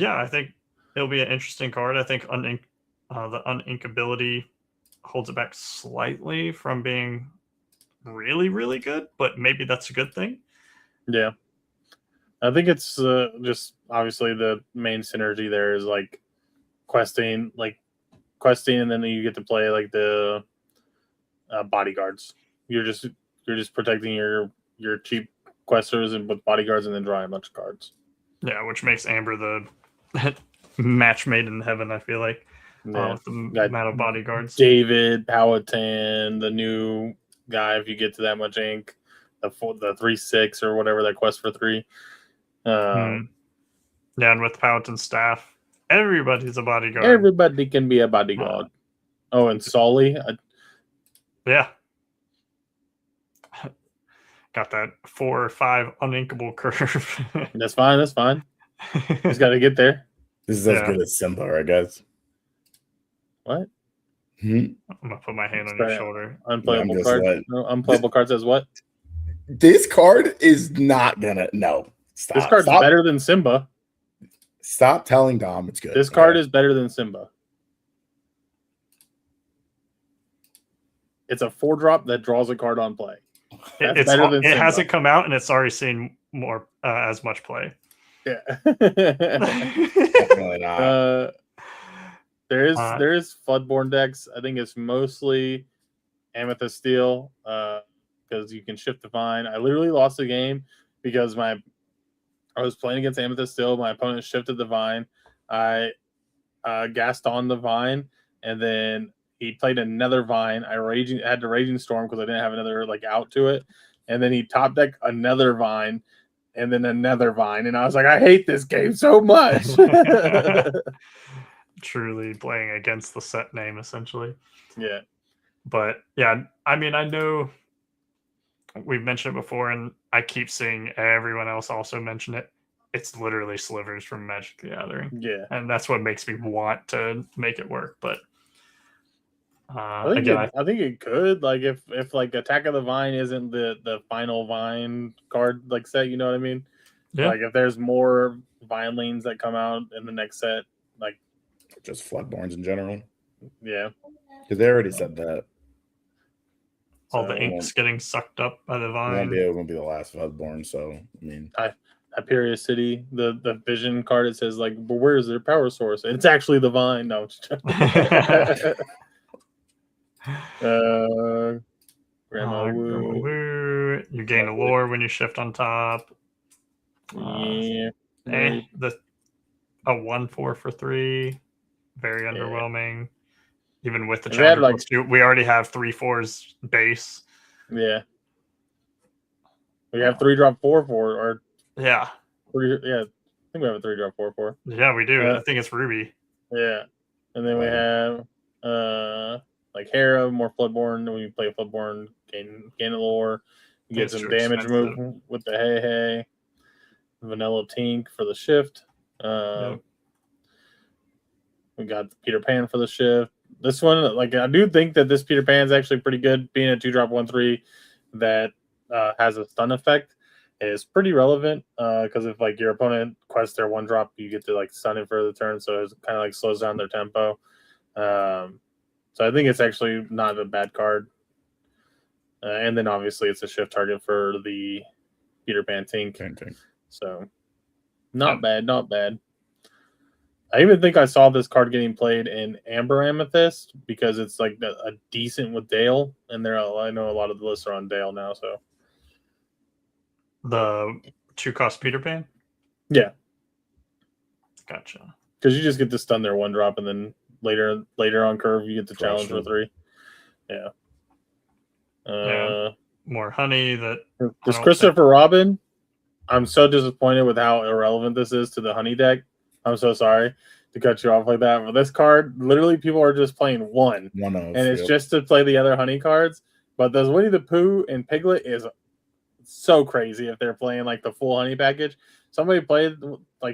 I think it'll be an interesting card. I think the uninkability holds it back slightly from being really, really good, but maybe that's a good thing. Yeah. I think it's just obviously the main synergy there is like questing, and then you get to play like the bodyguards. You're just protecting your cheap questers and with bodyguards, and then drawing a bunch of cards. Yeah, which makes Amber the match made in heaven. I feel like with the amount of bodyguards. David Powhatan, the new guy. If you get to that much ink, the 3/6 or whatever that quest for 3. Yeah, and with Powhatan's staff, everybody's a bodyguard. Everybody can be a bodyguard. And Solly. Yeah. Got that 4 or 5 uninkable curve. That's fine. He's got to get there. This is as good as Simba, I guess. What? I'm gonna put my hand on your shoulder. Unplayable cards. Unplayable cards as what? This card is not gonna. No, stop. This card's better than Simba. Stop telling Dom it's good. This card is better than Simba. It's a 4-drop that draws a card on play. It hasn't come out, and it's already seen more as much play. Yeah. Definitely not. There is Floodborn decks. I think it's mostly Amethyst Steel because you can shift Divine. I literally lost the game because I was playing against Amethyst Steel. My opponent shifted Divine. I gassed on the Vine, and then he played another Vine. I had to Raging Storm because I didn't have another out to it, and then he top decked another Vine. and then another vine, and I was like, I hate this game so much. Truly playing against the set name, essentially. Yeah. But yeah, I mean, I know we've mentioned it before, and I keep seeing everyone else also mention it. It's literally slivers from Magic the Gathering. Yeah. And that's what makes me want to make it work. But I think I think it could, like, if like Attack of the Vine isn't the final Vine card like set, you know what I mean? Yeah. Like if there's more Vinelings that come out in the next set, like just Floodborns in general. Yeah. Because they already said that. All the ink's getting sucked up by the vine. It won't be the last Floodborn, so I mean Hyperia City, the vision card, it says like, but where is their power source? And it's actually the vine. No, Grandma Woo. You gain a lore when you shift on top. Yeah. A 1/4 for 3. Very underwhelming. Even with the challenger +2, we already have 3/4s base. Yeah. We have 3-drop 4/4 or yeah. I think we have a 3-drop 4/4. Yeah, we do. I think it's Ruby. Yeah. And then we have like Hera, more Floodborn. When you play Floodborn, gain a lore. You get some damage move with the Hey. Vanilla Tink for the shift. We got Peter Pan for the shift. This one, like, I do think that this Peter Pan is actually pretty good, being a 2-drop 1/3 that has a stun effect. Is pretty relevant because if like your opponent quests their 1-drop, you get to like stun it for the turn, so it kind of like slows down their tempo. So I think it's actually not a bad card. And then obviously it's a shift target for the Peter Pan Tink. So not bad. I even think I saw this card getting played in Amber Amethyst because it's like a decent with Dale, and I know a lot of the lists are on Dale now. So the 2-cost Peter Pan. Yeah, gotcha. Because you just get to stun their 1-drop, and then later on curve you get the challenge for 3. Yeah. More honey. This Christopher Robin. I'm so disappointed with how irrelevant this is to the honey deck. I'm so sorry to cut you off like that. But this card, literally, people are just playing one of, and it's just to play the other honey cards. But the Winnie the Pooh and Piglet is so crazy if they're playing like the full honey package. Somebody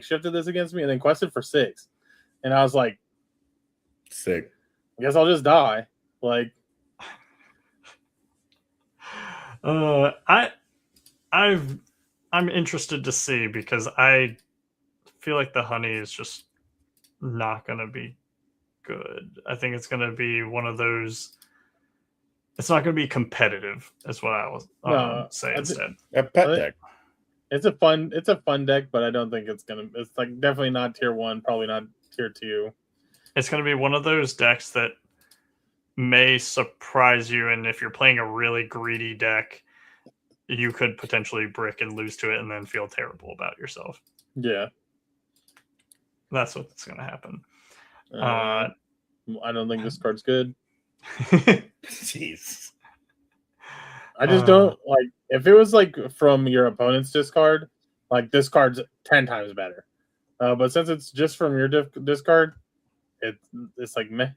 shifted this against me and then quested for 6, and I was like, sick. I guess I'll just die. Like, I'm interested to see because I feel like the honey is just not going to be good. I think it's going to be one of those. It's not going to be competitive. That's what I was say instead. A pet deck. It's a fun deck, but I don't think it's gonna. It's like definitely not tier 1, probably not tier 2. It's going to be one of those decks that may surprise you, and if you're playing a really greedy deck, you could potentially brick and lose to it and then feel terrible about yourself. Yeah. That's what's going to happen. I don't think this card's good. Jeez. I just don't like if it was like from your opponent's discard, like this card's 10 times better. But since it's just from your discard, it's like meh,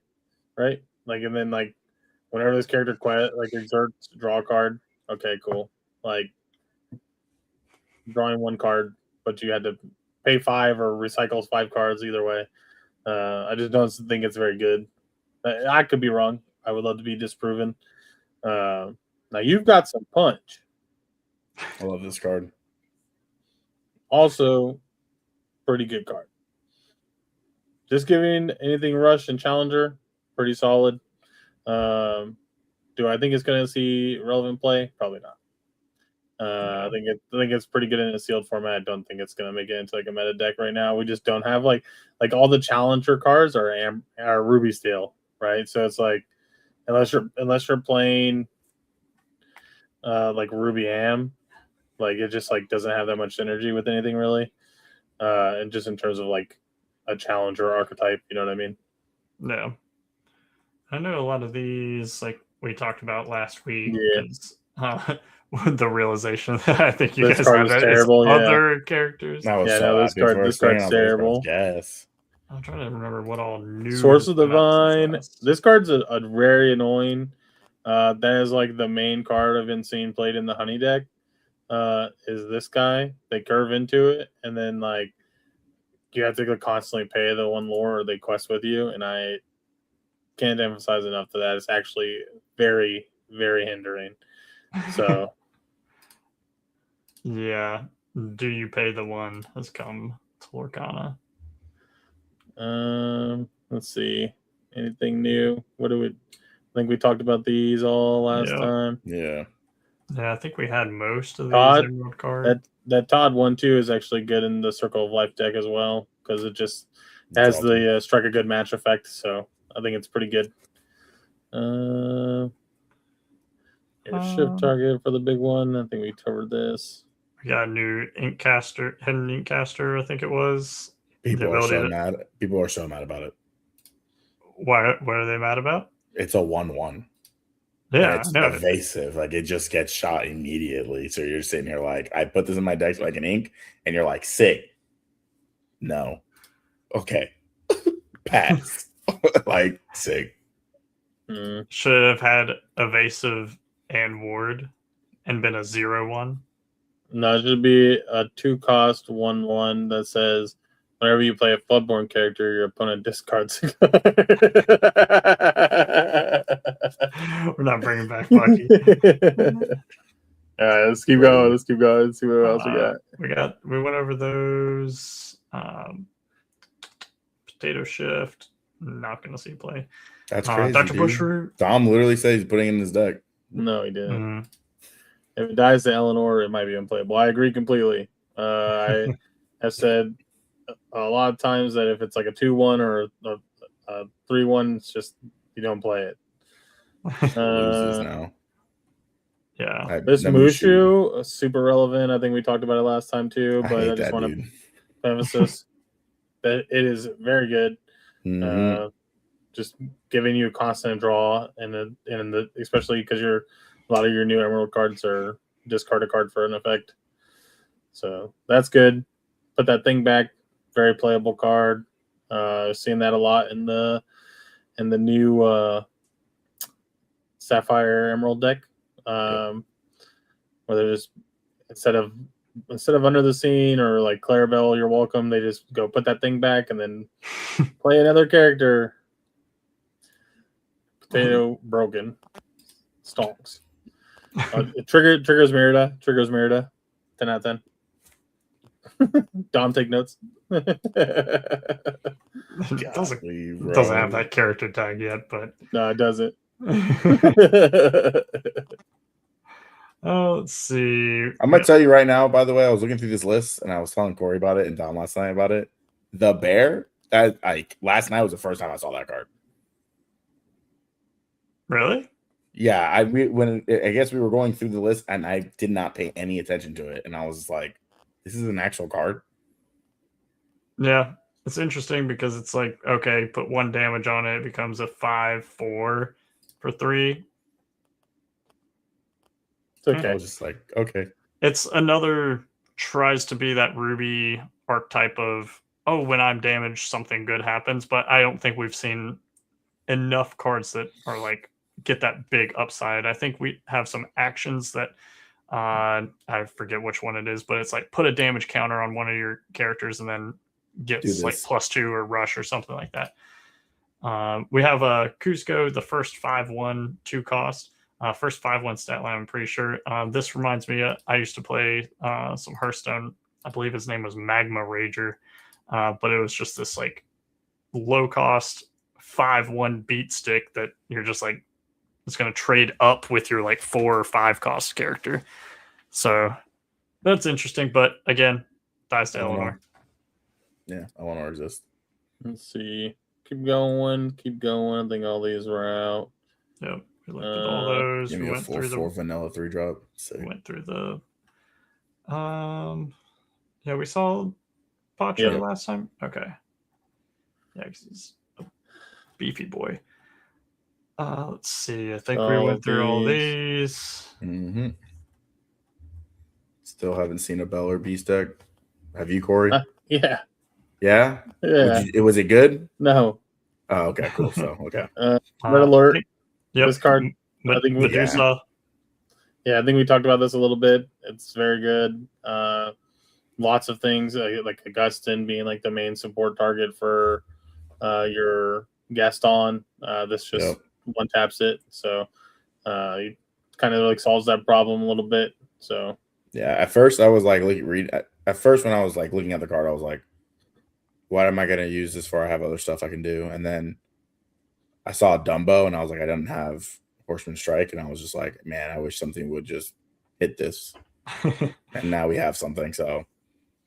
right? Like, and then like whenever this character exerts, draw a card. Okay, cool. Like drawing 1 card, but you had to pay 5 or recycle 5 cards either way. I just don't think it's very good. I could be wrong. I would love to be disproven. Now you've got some punch. I love this card. Also, pretty good card. Just giving anything rush and challenger, pretty solid. Do I think it's going to see relevant play? Probably not. I think it's pretty good in a sealed format. I don't think it's going to make it into like a meta deck right now. We just don't have like all the challenger cards are Ruby Steel, right? So it's like unless you're playing like Ruby Am, like it just like doesn't have that much synergy with anything really. And just in terms of like a challenger archetype, you know what I mean? No. I know a lot of these, like we talked about last week, the realization that I think you This guys card had was is terrible, yeah. other characters. I was Yeah, so no, this happy for a card's second. I was like, this terrible. card's gas. I'm trying to remember what all new. Source has of the come out since Vine. last. This card's a very annoying. That is like the main card I've been seeing played in the honey deck. Is this guy? They curve into it, and then like you have to constantly pay the one lore, or they quest with you. And I can't emphasize enough that it's actually very, very hindering. So Yeah. Do you pay the one has come to Lorcana? let's see. Anything new? What do we? I think we talked about these all last time. Yeah. Yeah, I think we had most of these Todd, Emerald cards. That Todd 1/2 is actually good in the Circle of Life deck as well because it just has the strike a good match effect. So I think it's pretty good. Shift target for the big one. I think we covered this. We got a new hidden ink caster, I think it was. People are so mad. People are so mad about it. What are they mad about? It's a 1/1. Yeah, it's evasive. Like it just gets shot immediately. So you're sitting here like, I put this in my deck like an ink, and you're like, sick. No. Okay. Pass. Like sick. Should have had evasive and ward and been a 0/1. No, it should be a 2-cost 1/1 that says whenever you play a Floodborn character, your opponent discards a card. We're not bringing back Bucky. All right, let's keep going. Let's keep going. Let's see what else we got. We went over those. Potato Shift. Not going to see play. That's crazy. Dr. Bushroot. Dom literally says he's putting it in his deck. No, he didn't. If it dies to Eleanor, it might be unplayable. I agree completely. I have said a lot of times that if it's like a 2/1 or a 3/1, it's just you don't play it. Loses now. Yeah. This Mushu, super relevant. I think we talked about it last time too, but I just want to emphasis that it is very good. Just giving you a constant draw, and especially because a lot of your new Emerald cards are discard a card for an effect. So that's good. Put that thing back. Very playable card. Seeing that a lot in the new Sapphire Emerald deck. Where they just instead of Under the Scene or like Clarabelle, You're Welcome, they just go put that thing back and then play another character. Potato broken. Stonks. Triggers Merida. 10 out of 10. Dom, take notes. It doesn't have that character tag yet, but no, it doesn't. Let's see. I'm gonna tell you right now. By the way, I was looking through this list and I was telling Corey about it and Dom last night about it. The bear that last night was the first time I saw that card. Really? Yeah, I guess we were going through the list and I did not pay any attention to it, and I was just like, "This is an actual card." Yeah, it's interesting because it's like, okay, put 1 damage on it, it becomes a 5/4 for 3. It's okay. I was just like, okay. It's another tries to be that Ruby archetype of, oh, when I'm damaged, something good happens, but I don't think we've seen enough cards that are like get that big upside. I think we have some actions that I forget which one it is, but it's like put a damage counter on one of your characters and then gets like +2 or rush or something like that. We have a Cusco, the first 5/1 2-cost, first 5/1 stat line. I'm pretty sure. This reminds me, I used to play some Hearthstone. I believe his name was Magma Rager, but it was just this like low cost 5/1 beat stick that you're just like, it's going to trade up with your like 4 or 5 cost character. So that's interesting. But again, dies to Eleanor. Yeah, I want to resist. Let's see. Keep going. I think all these were out. Yep. We looked at all those. Give me a 4/4 vanilla 3-drop. We went through the yeah, we saw Pacho last time. Okay. Yeah, because he's a beefy boy. Let's see. I think we went through all these. Mm-hmm. Still haven't seen a Bell or Beast deck. Have you, Corey? Yeah. Yeah? Yeah. Was it good? No. Oh, okay, cool. So, okay. Red alert. Yep. This card, I think Medusa. Yeah, I think we talked about this a little bit. It's very good. Lots of things like Augustin being like the main support target for your Gaston. This just one taps it, so it kind of like solves that problem a little bit. So yeah, at first I was like, at first when I was like looking at the card, I was like, what am I gonna use this for? I have other stuff I can do, and then I saw Dumbo, and I was like, I didn't have Horseman Strike, and I was just like, man, I wish something would just hit this. And now we have something, so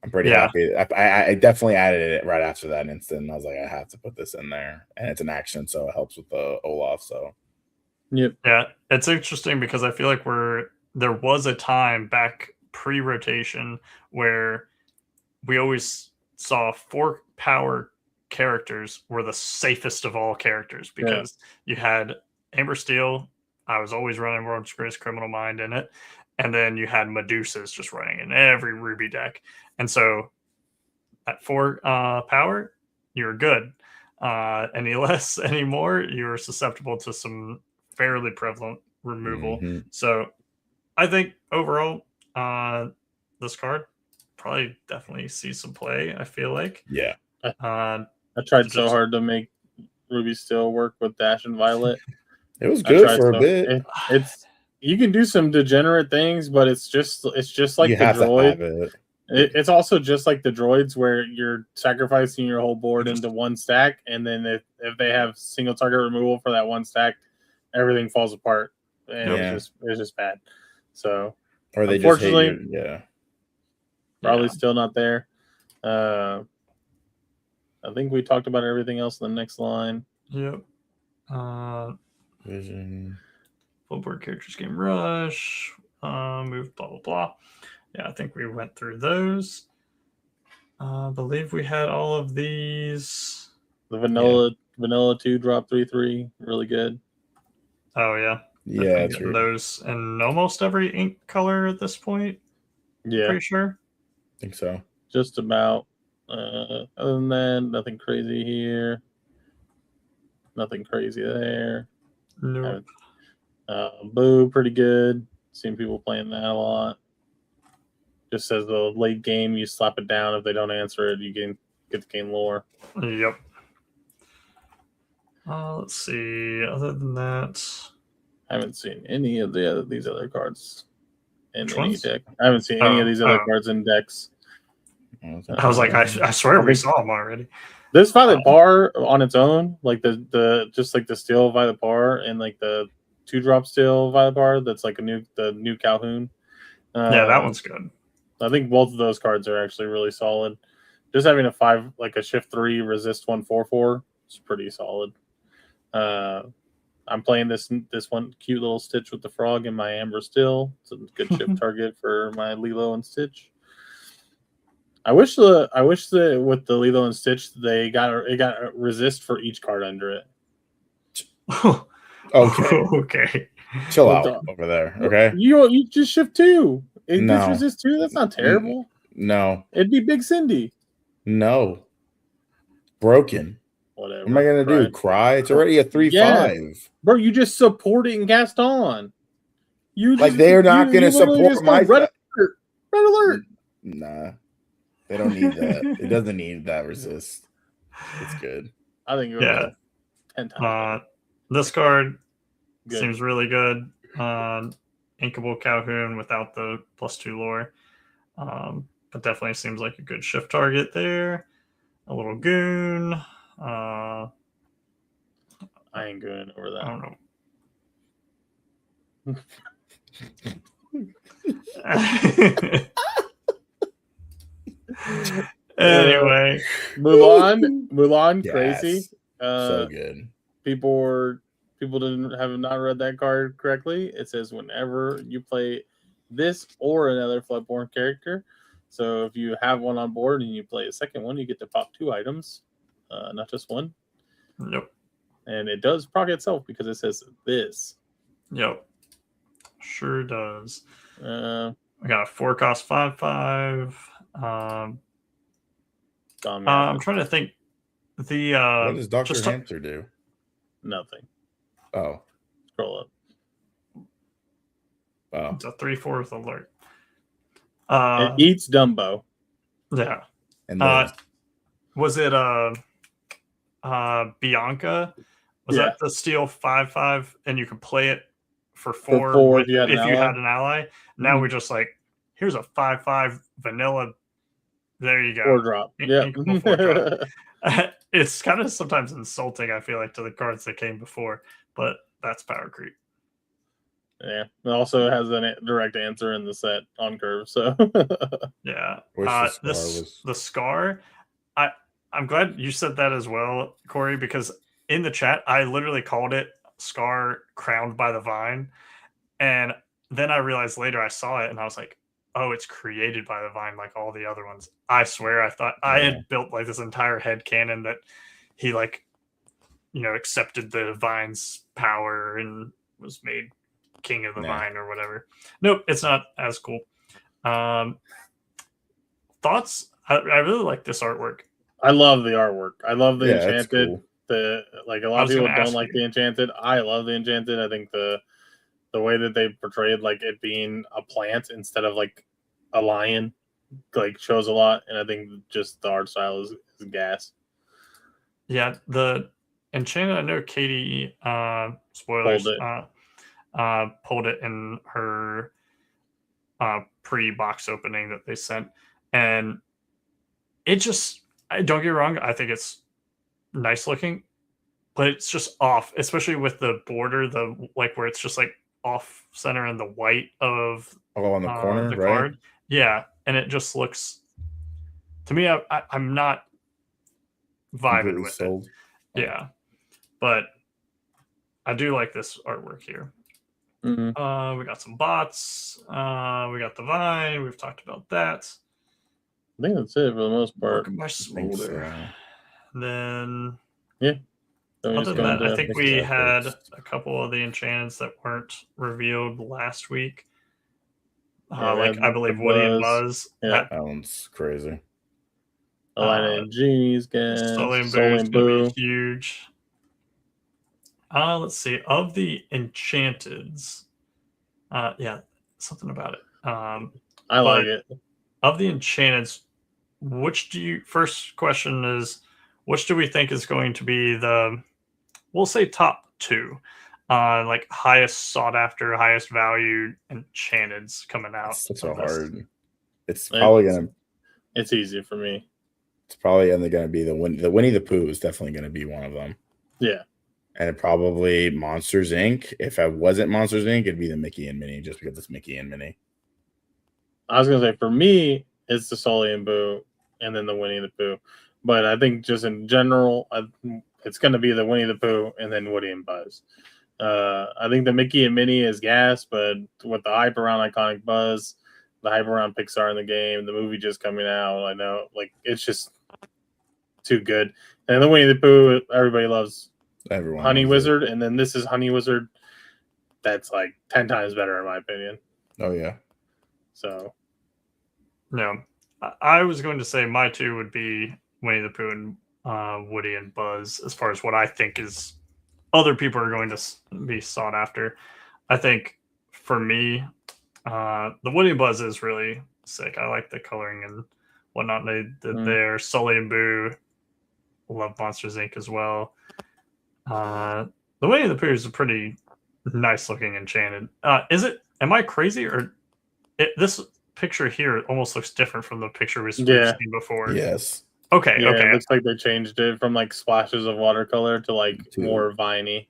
I'm pretty happy. I definitely added it right after that instant. I was like, I have to put this in there, and it's an action, so it helps with the Olaf. So, yep, yeah, it's interesting because I feel like there was a time back pre-rotation where we always saw 4 power characters were the safest of all characters because you had Amber Steel. I was always running World's Greatest Criminal Mind in it. And then you had Medusas just running in every Ruby deck. And so at 4 power, you're good. Any less, any more, you're susceptible to some fairly prevalent removal. Mm-hmm. So I think overall, this card probably definitely see some play. I feel like. Yeah. I tried so hard to make Ruby Steel work with Dash and Violet. It was good for a bit. It's you can do some degenerate things, but it's just like you the have droid. To have it. It's also just like the droids where you're sacrificing your whole board into one stack, and then if they have single target removal for that one stack, everything falls apart, and it's just bad. So, or they unfortunately, just hate you. Probably still not there. I think we talked about everything else in the next line. Yep. Vision. Full board characters game rush. Move blah blah blah. Yeah, I think we went through those. I believe we had all of these. The vanilla 2 drop 3/3, really good. Oh yeah. Yeah, true. Those in almost every ink color at this point. Yeah, pretty sure. I think so. Just about. Other than that, nothing crazy here. Nothing crazy there. Nope. Boo, pretty good. Seen people playing that a lot. Just says the late game, you slap it down. If they don't answer it, you get to gain lore. Yep. Let's see. Other than that, I haven't seen any of these other cards in any ones? deck. I haven't seen any of these other cards in decks. I was like, I swear we saw them already. This Violet Bar on its own, like the just like the Steel Violet Bar and like the 2-drop Steel Violet Bar, that's like the new Calhoun. Yeah, that one's good. I think both of those cards are actually really solid. Just having a 5, like a shift 3, resist 1/4/4 is pretty solid. I'm playing this one cute little Stitch with the frog in my Amber Steel. It's a good shift target for my Lilo and Stitch. I wish that with the Lilo and Stitch they got a resist for each card under it. Okay. Chill out over there. Okay. You just shift 2. It gets resist 2. That's not terrible. No. It'd be Big Cindy. No. Broken. Whatever. What am I gonna do? Cry? It's already a 3/5. Bro, you just support it in Gaston. They're not gonna support my red alert. Nah. They don't need that. It doesn't need that resist. It's good. I think it would go 10 times. This card seems really good. Inkable Calhoun without the +2 lore. But definitely seems like a good shift target there. A little goon. I ain't going over that. I don't know. Anyway, Mulan, crazy. So good. People have not read that card correctly. It says whenever you play this or another Floodborn character. So if you have one on board and you play a second one, you get to pop 2 items, not just one. Yep. And it does proc itself because it says this. Yep. Sure does. We got a 4-cost 5/5. I'm trying to think. What does Dr. Hamster do? Nothing. Oh. Scroll up. Oh. It's a 3/4 alert. It eats Dumbo. Yeah. And was it Bianca? Was that the steel 5/5 and you could play it for 4 if you had an ally? Now we're just like, here's a 5/5 vanilla. There you go. 4-drop. Yeah. 4-drop. It's kind of sometimes insulting, I feel like, to the cards that came before, but that's power creep. Yeah. It also has a direct answer in the set on curve. So yeah. The scar. I'm glad you said that as well, Corey, because in the chat, I literally called it Scar Crowned by the Vine. And then I realized later I saw it and I was like, oh, it's created by the Vine like all the other ones. I swear I thought I had built like this entire headcanon that he accepted the Vine's power and was made king of the Vine or whatever. Nope, it's not as cool. Thoughts? I really like this artwork. I love the artwork. I love the Enchanted. Cool. A lot of people don't like the Enchanted. I love the Enchanted. I think the way that they portrayed like it being a plant instead of like a lion like shows a lot, and I think just the art style is gas. Yeah, the Enchanted, I know Katie spoilers pulled it in her pre-box opening that they sent, and it just, don't get wrong, I think it's nice looking, but it's just off, especially with the border, where it's just like off center in the white of on the corner, the right? card. Yeah, and it just looks, to me, I'm not vibing with it. Yeah, but I do like this artwork here. Mm-hmm. We got some bots. We got the Vine. We've talked about that. I think that's it for the most part. My Smolder. Then, yeah. Other than that, I think we had a couple of the enchantments that weren't revealed last week. I believe Woody and Buzz. Yeah, that one's crazy. Ohana and Genie's gas. Sully and Boo is going to be huge. Let's see. Of the Enchanteds, something about it. I like it. Of the Enchanteds, first question is, which do we think is going to be we'll say top 2, like highest sought after, highest valued Enchanteds coming out? That's so hard. It's probably going to. It's easy for me. It's probably going to be the Winnie the Pooh is definitely going to be one of them. Yeah. And it probably Monsters Inc. If I wasn't Monsters Inc., it'd be the Mickey and Minnie, just because it's Mickey and Minnie. I was gonna say for me, it's the Sully and Boo, and then the Winnie the Pooh. But I think just in general, it's gonna be the Winnie the Pooh and then Woody and Buzz. I think the Mickey and Minnie is gas, but with the hype around Iconic Buzz, the hype around Pixar in the game, the movie just coming out, I know, like it's just too good. And the Winnie the Pooh, everybody loves. Everyone Honey Wizard, and then this is Honey Wizard. That's like 10 times better in my opinion. Oh yeah. So, no, I was going to say my 2 would be Winnie the Pooh and Woody and Buzz. As far as what I think is other people are going to be sought after, I think for me, the Woody and Buzz is really sick. I like the coloring and whatnot they did there. Sully and Boo, love Monsters Inc. as well. The Winnie the Pooh is a pretty nice looking Enchanted. Am I crazy, or this picture here almost looks different from the picture we've seen before? Yes. Okay. Yeah, okay. It looks like they changed it from like splashes of watercolor to like more viney.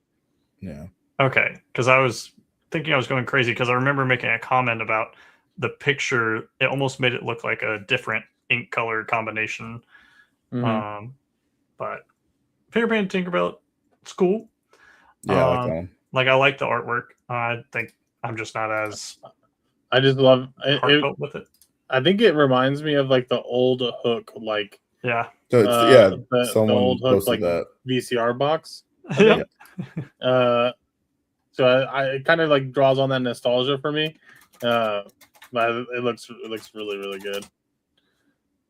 Yeah. Okay, because I was thinking I was going crazy because I remember making a comment about the picture. It almost made it look like a different ink color combination. Mm-hmm. But Peter Pan Tinkerbell, it's cool. Yeah, I like that one. Like, I like the artwork. I think I'm just not as. I just love heartfelt with it. I think it reminds me of like the old Hook, like yeah. So it's, the old Hook like that VCR box. Yep. So I it kind of like draws on that nostalgia for me. But it looks really really good.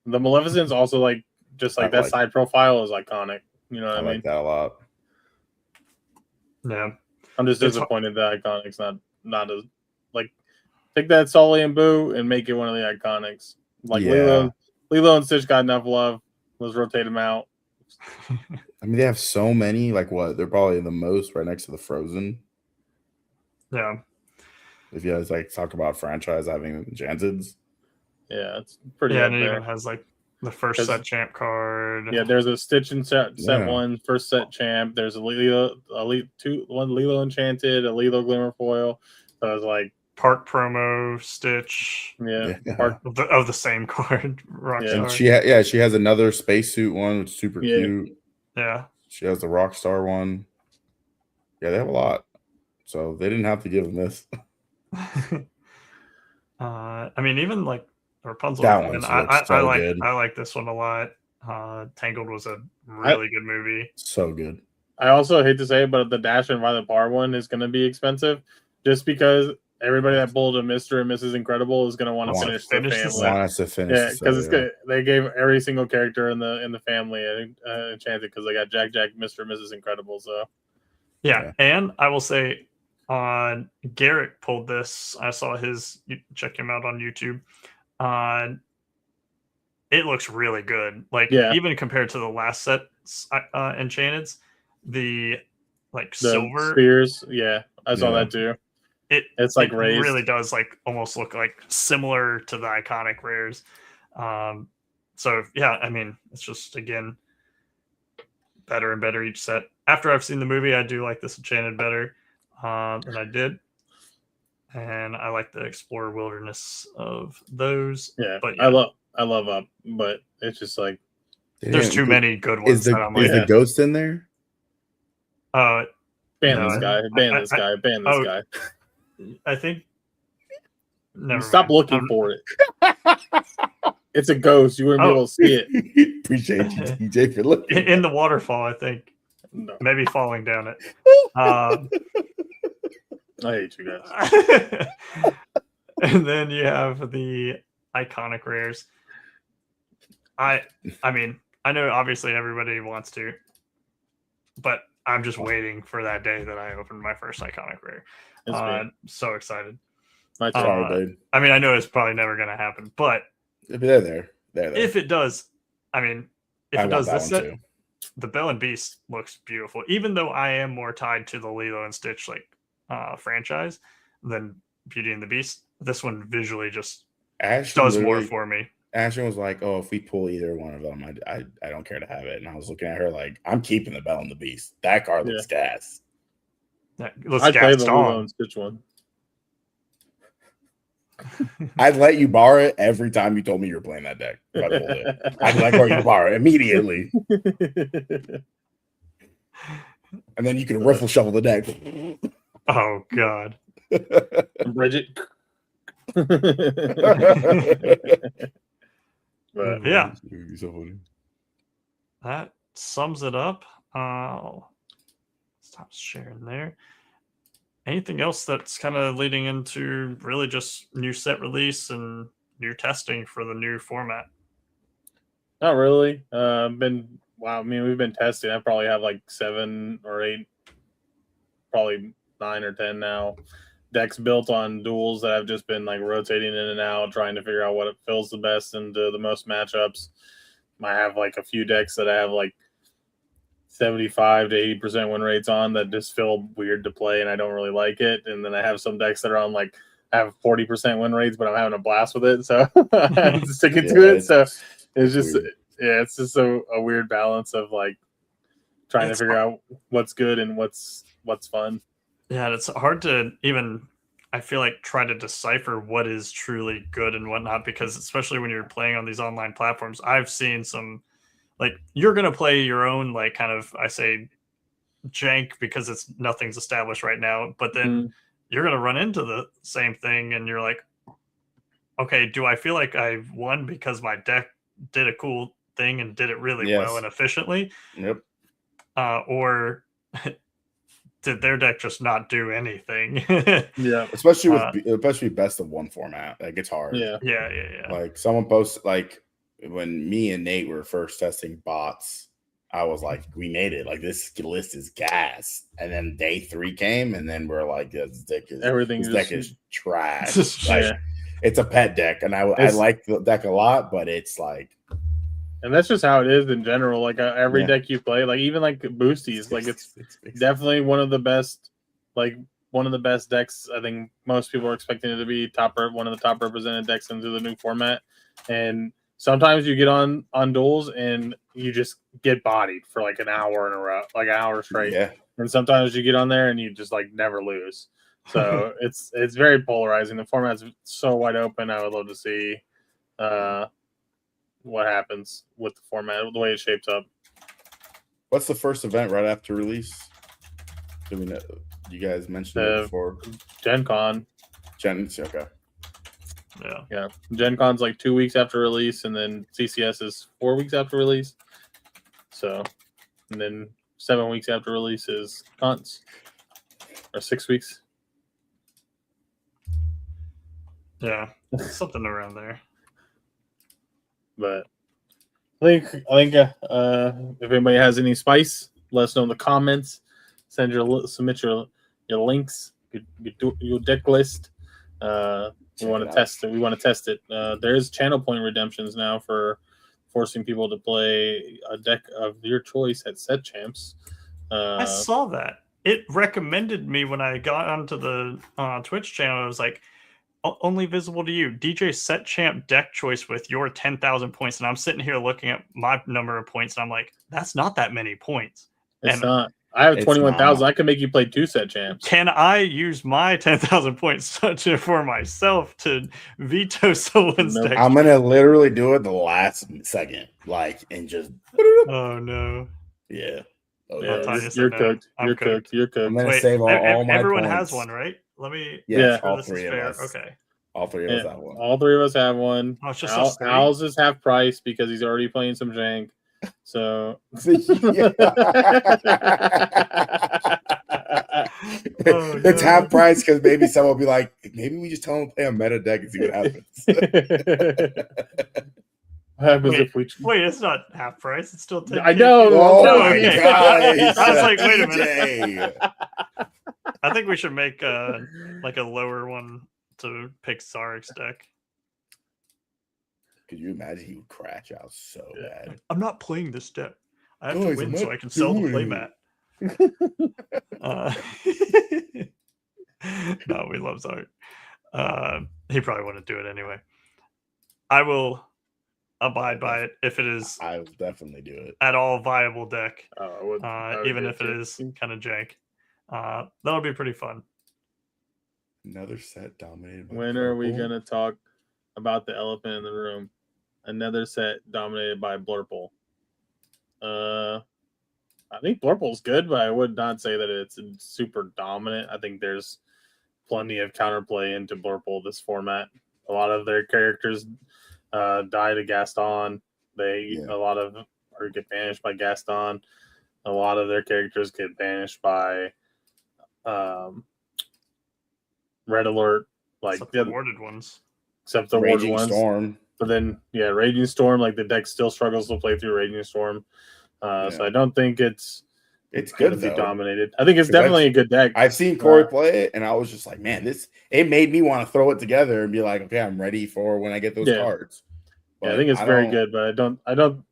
The Maleficent's also like just like that side profile is iconic. You know what I mean? like that a lot. Yeah. I'm just disappointed that Iconic's not as like take that Sully and Boo and make it one of the Iconics. Like Lilo and Stitch got enough love. Let's rotate them out. I mean, they have so many. Like what? They're probably the most right next to the Frozen. Yeah. If you guys like talk about franchise having enchanted. Yeah, it's pretty. Yeah, and it even has like the first set champ card. Yeah, there's a Stitch and set one, first set champ. There's a Lilo, one Lilo Enchanted, a Lilo Glimmer foil. So I was like Park promo Stitch. Yeah. Park of the same card. Rockstar. And she has another spacesuit one, which is super cute. Yeah. She has the Rockstar one. Yeah, they have a lot. So they didn't have to give them this. I mean, even like Rapunzel. That one, I like this one a lot. Tangled was a really good movie. So good. I also hate to say it, but the Dash and Violet Bar one is going to be expensive, just because everybody that pulled a Mr. and Mrs. Incredible is going to want to finish the family. Wants to finish. Yeah, because they gave every single character in the family enchanted because they got Jack, Mr. and Mrs. Incredible. So yeah, and I will say, Garrett pulled this. I saw his. Check him out on YouTube. It looks really good. Like even compared to the last set, Enchanteds, the silver spears. Yeah, I saw that too. It's like raised. It really does like almost look like similar to the iconic rares. So yeah, I mean, it's just again better and better each set. After I've seen the movie, I do like this Enchanted better than I did. And I like the Explorer Wilderness of those. Yeah, but I love Up, but it's just like there's too many good ones. Is the ghost in there? Ban this guy. Ban this guy. Ban this guy. I think. Stop looking for it. It's a ghost. You wouldn't be able to see it. Appreciate you, TJ, for looking. In the waterfall, I think. No. Maybe falling down it. I hate you guys. And then you have the iconic rares. I mean, I know obviously everybody wants to, but I'm just waiting for that day that I opened my first iconic rare. So excited. Dude. I mean, I know it's probably never going to happen, but they're there. If it does, I mean, if it does this set, the Belle and Beast looks beautiful. Even though I am more tied to the Lilo and Stitch franchise than Beauty and the Beast, this one visually just does more for me. Ashton was like, "Oh, if we pull either one of them, I don't care to have it." And I was looking at her like, "I'm keeping the Belle and the Beast. That card looks gas." I'd play the Lilo and Stitch one. I'd let you borrow it every time you told me you were playing that deck. I'd like, "Oh, you borrow it immediately," and then you can riffle shuffle the deck. Oh God, Bridget. But yeah, that sums it up. Stop sharing there. Anything else that's kind of leading into really just new set release and new testing for the new format? Not really. I mean, we've been testing. I probably have like 7 or 8, probably 9 or 10 now. Decks built on duels that I've just been like rotating in and out, trying to figure out what it feels the best into the most matchups. I have like a few decks that I have like 75 to 80% win rates on that just feel weird to play and I don't really like it. And then I have some decks that are on like I have 40% win rates, but I'm having a blast with it. So I'm sticking to it. So it's just weird. It's just a weird balance of like trying to figure out what's good and what's fun. Yeah, it's hard to even, I feel like, try to decipher what is truly good and whatnot, because especially when you're playing on these online platforms, I've seen some, like, you're going to play your own, like, kind of, I say, jank because nothing's established right now, but then you're going to run into the same thing and you're like, okay, do I feel like I won because my deck did a cool thing and did it really well and efficiently? Yep. Or did their deck just not do anything? Yeah. especially with best of one format. Like it's hard. Yeah. Yeah. Like someone posted, like when me and Nate were first testing bots, I was like, we made it. Like this list is gas. And then day 3 came, and then we're like, this deck is trash. Like it's a pet deck, and I like the deck a lot, but it's like, and that's just how it is in general. Like every deck you play, like even like boosties, like it's definitely one of the best decks. I think most people are expecting it to be one of the top represented decks into the new format. And sometimes you get on duels and you just get bodied for like an hour in a row, like an hour straight. Yeah. And sometimes you get on there and you just like never lose. So it's very polarizing. The format's so wide open. I would love to see what happens with the format, the way it shapes up. What's the first event right after release? Do we know? You guys mentioned it before. Gen Con. Okay. Yeah. Gen Con's like 2 weeks after release, and then CCS is 4 weeks after release. So, and then 7 weeks after release is cons, or 6 weeks. Yeah, something around there. But I think if anybody has any spice, let us know in the comments. Submit your links, your deck list. We want to test it. We want to test it. There's channel point redemptions now for forcing people to play a deck of your choice at Set Champs. I saw that. It recommended me when I got onto the Twitch channel. It was like, only visible to you, DJ Set Champ deck choice with your 10,000 points. And I'm sitting here looking at my number of points, and I'm like, that's not that many points. It's not. I have 21,000. I can make you play 2 Set Champs. Can I use my 10,000 points for myself to veto someone's deck? I'm gonna literally do it the last second, like, and just. Oh no. Yeah. Oh, yeah. You're cooked. You're cooked. You're cooked. I'm gonna save all my everyone points. has one, right? Let me. Yeah, sure this is fair. Okay. All three of us have one. All 3 of us have one. Oh, it's just Al's is half price because he's already playing some jank. So it's half price because maybe someone will be like, maybe we just tell them to play a meta deck and see what happens. Wait, it's not half price. It's still 10. I know. Oh my God. I was like, wait a minute. I think we should make like a lower one to pick Sarek's deck. Could you imagine he would crash out so bad? I'm not playing this deck. I have to win so I can sell the playmat. No, we love Zarek. He probably wouldn't do it anyway. I will abide by it if it is. I will definitely do it. At all viable deck. I would even if it is kind of jank. That'll be pretty fun. Another set dominated by When are we gonna talk about the elephant in the room? Another set dominated by Blurple. I think Blurple's good, but I would not say that it's super dominant. I think there's plenty of counterplay into Blurple this format. A lot of their characters die to Gaston. A lot of or get banished by Gaston. A lot of their characters get banished by Red Alert, like except the warded ones. Except the Raging warded ones. Storm. But then, Raging Storm, like the deck still struggles to play through Raging Storm. So I don't think it's good to be dominated. I think it's definitely a good deck. I've seen Corey play it, and I was just like, man, it made me want to throw it together and be like, okay, I'm ready for when I get those cards. But I think it's very good, but I don't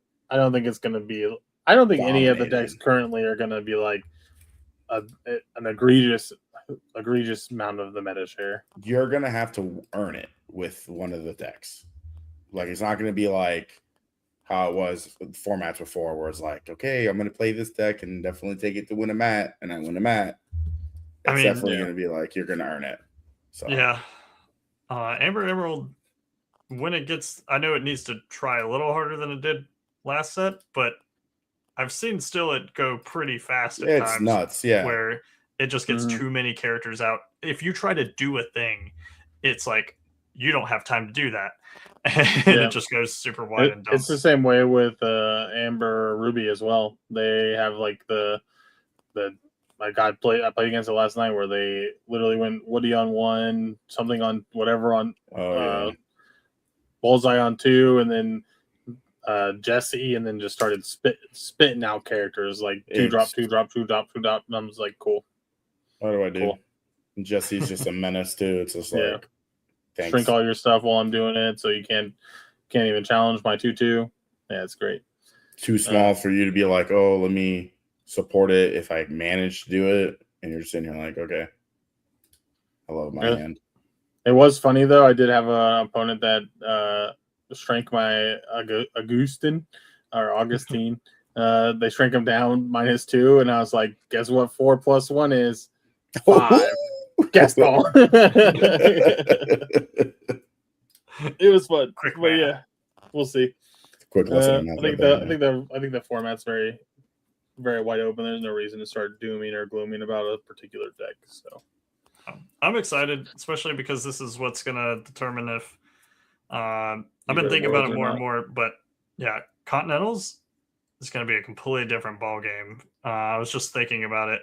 think it's gonna be. I don't think any of the decks currently are gonna be like an egregious amount of the meta share. You're gonna have to earn it with one of the decks. Like it's not gonna be like how it was formats before, where it's like, okay, I'm gonna play this deck and definitely take it to win a mat, and I win a mat. It's definitely gonna be like you're gonna earn it. So Amber Emerald, when it gets, I know it needs to try a little harder than it did last set, but I've seen still it go pretty fast at times. It's nuts, yeah. Where it just gets too many characters out. If you try to do a thing, it's like you don't have time to do that. And it just goes super wide and dumb. It's the same way with Amber Ruby as well. They have like the I played against it last night where they literally went Woody on 1, something on whatever on Bullseye on 2, and then Jesse, and then just started spitting out characters like 2 drop, 2 drop, 2 drop, 2 drop, and I was like, cool. What do I do? Cool. Jesse's just a menace too. It's just like thanks. Shrink all your stuff while I'm doing it, so you can't even challenge my 2/2. Yeah, it's great. Too small for you to be like, oh, let me support it if I manage to do it, and you're just sitting here like, okay, I love my hand. It was funny though. I did have an opponent that shrank my Augustine. They shrank him down -2, and I was like, guess what? 4 + 1 is 5. Guess all. It was fun. But yeah, we'll see. Quick lesson. I think the format's very, very wide open. There's no reason to start dooming or glooming about a particular deck. So I'm excited, especially because this is what's going to determine if I've been thinking about it more and more. But yeah, Continentals is going to be a completely different ball game. I was just thinking about it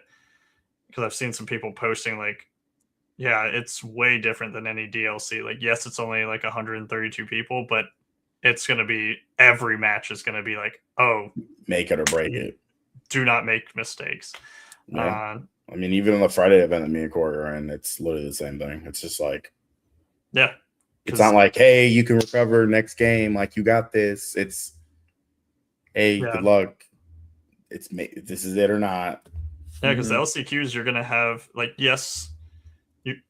because I've seen some people posting like, yeah, it's way different than any DLC. Like, yes, it's only like 132 people, but it's going to be every match is going to be like, oh, make it or break it. Do not make mistakes. Yeah. I mean, even on the Friday event that me and Corey are in, it's literally the same thing. It's just like, yeah, it's not like, hey, you can recover next game. Like, you got this. It's, hey, good luck. This is it or not. Yeah, because the LCQs, you're going to have like, yes,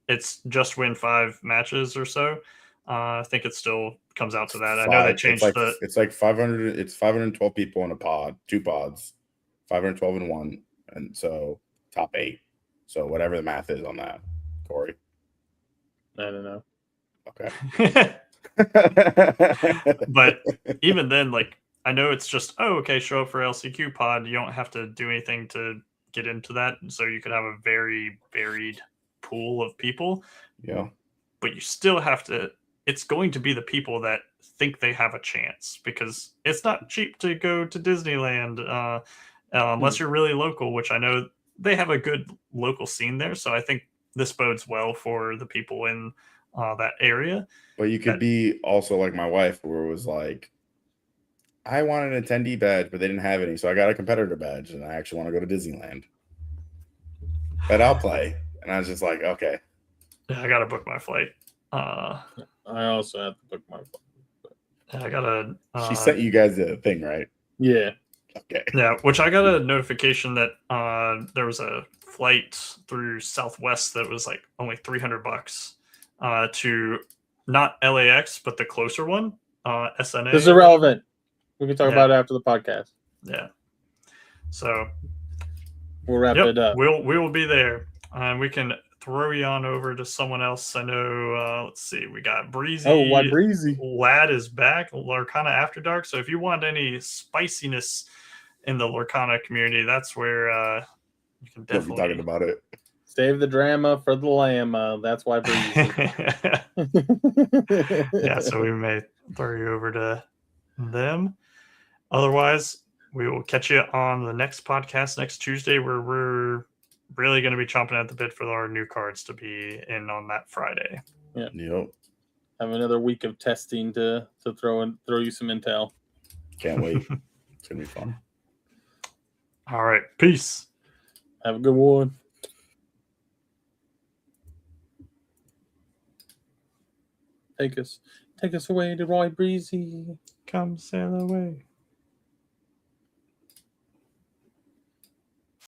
it's just win 5 matches or so. I think it still comes out to that. I know they changed it's like 500. It's 512 people in a pod, 2 pods, 512 in 1, and so top 8. So whatever the math is on that, Corey. I don't know. Okay. But even then, like, I know it's just, oh, okay, show up for LCQ pod. You don't have to do anything to get into that. So you could have a very varied pool of people. Yeah. But you still have to, it's going to be the people that think they have a chance, because it's not cheap to go to Disneyland unless you're really local, which I know they have a good local scene there. So I think this bodes well for the people in that area. But you could be also like my wife, where it was like, I wanted an attendee badge, but they didn't have any. So I got a competitor badge, and I actually want to go to Disneyland. But I'll play. And I was just like, okay. Yeah, I got to book my flight. I also have to book my flight. I got to... she sent you guys the thing, right? Yeah. Okay. Yeah, which I got a notification that there was a flight through Southwest that was like only $300 to not LAX, but the closer one, SNA. This is irrelevant. We can talk about it after the podcast. Yeah. So we'll wrap it up. We will be there, and we can throw you on over to someone else. I know. Let's see. We got Breezy. Oh, why Breezy? Lad is back. Lorcana After Dark. So if you want any spiciness in the Lorcana community, that's where you can definitely be talking about it. Save the drama for the lamb. That's why Breezy. Yeah. So we may throw you over to them. Otherwise, we will catch you on the next podcast next Tuesday, where we're really going to be chomping at the bit for our new cards to be in on that Friday. Yeah. Yep. Have another week of testing to throw you some intel. Can't wait. It's gonna be fun. All right. Peace. Have a good one. Take us away to Roy Breezy. Come sail away.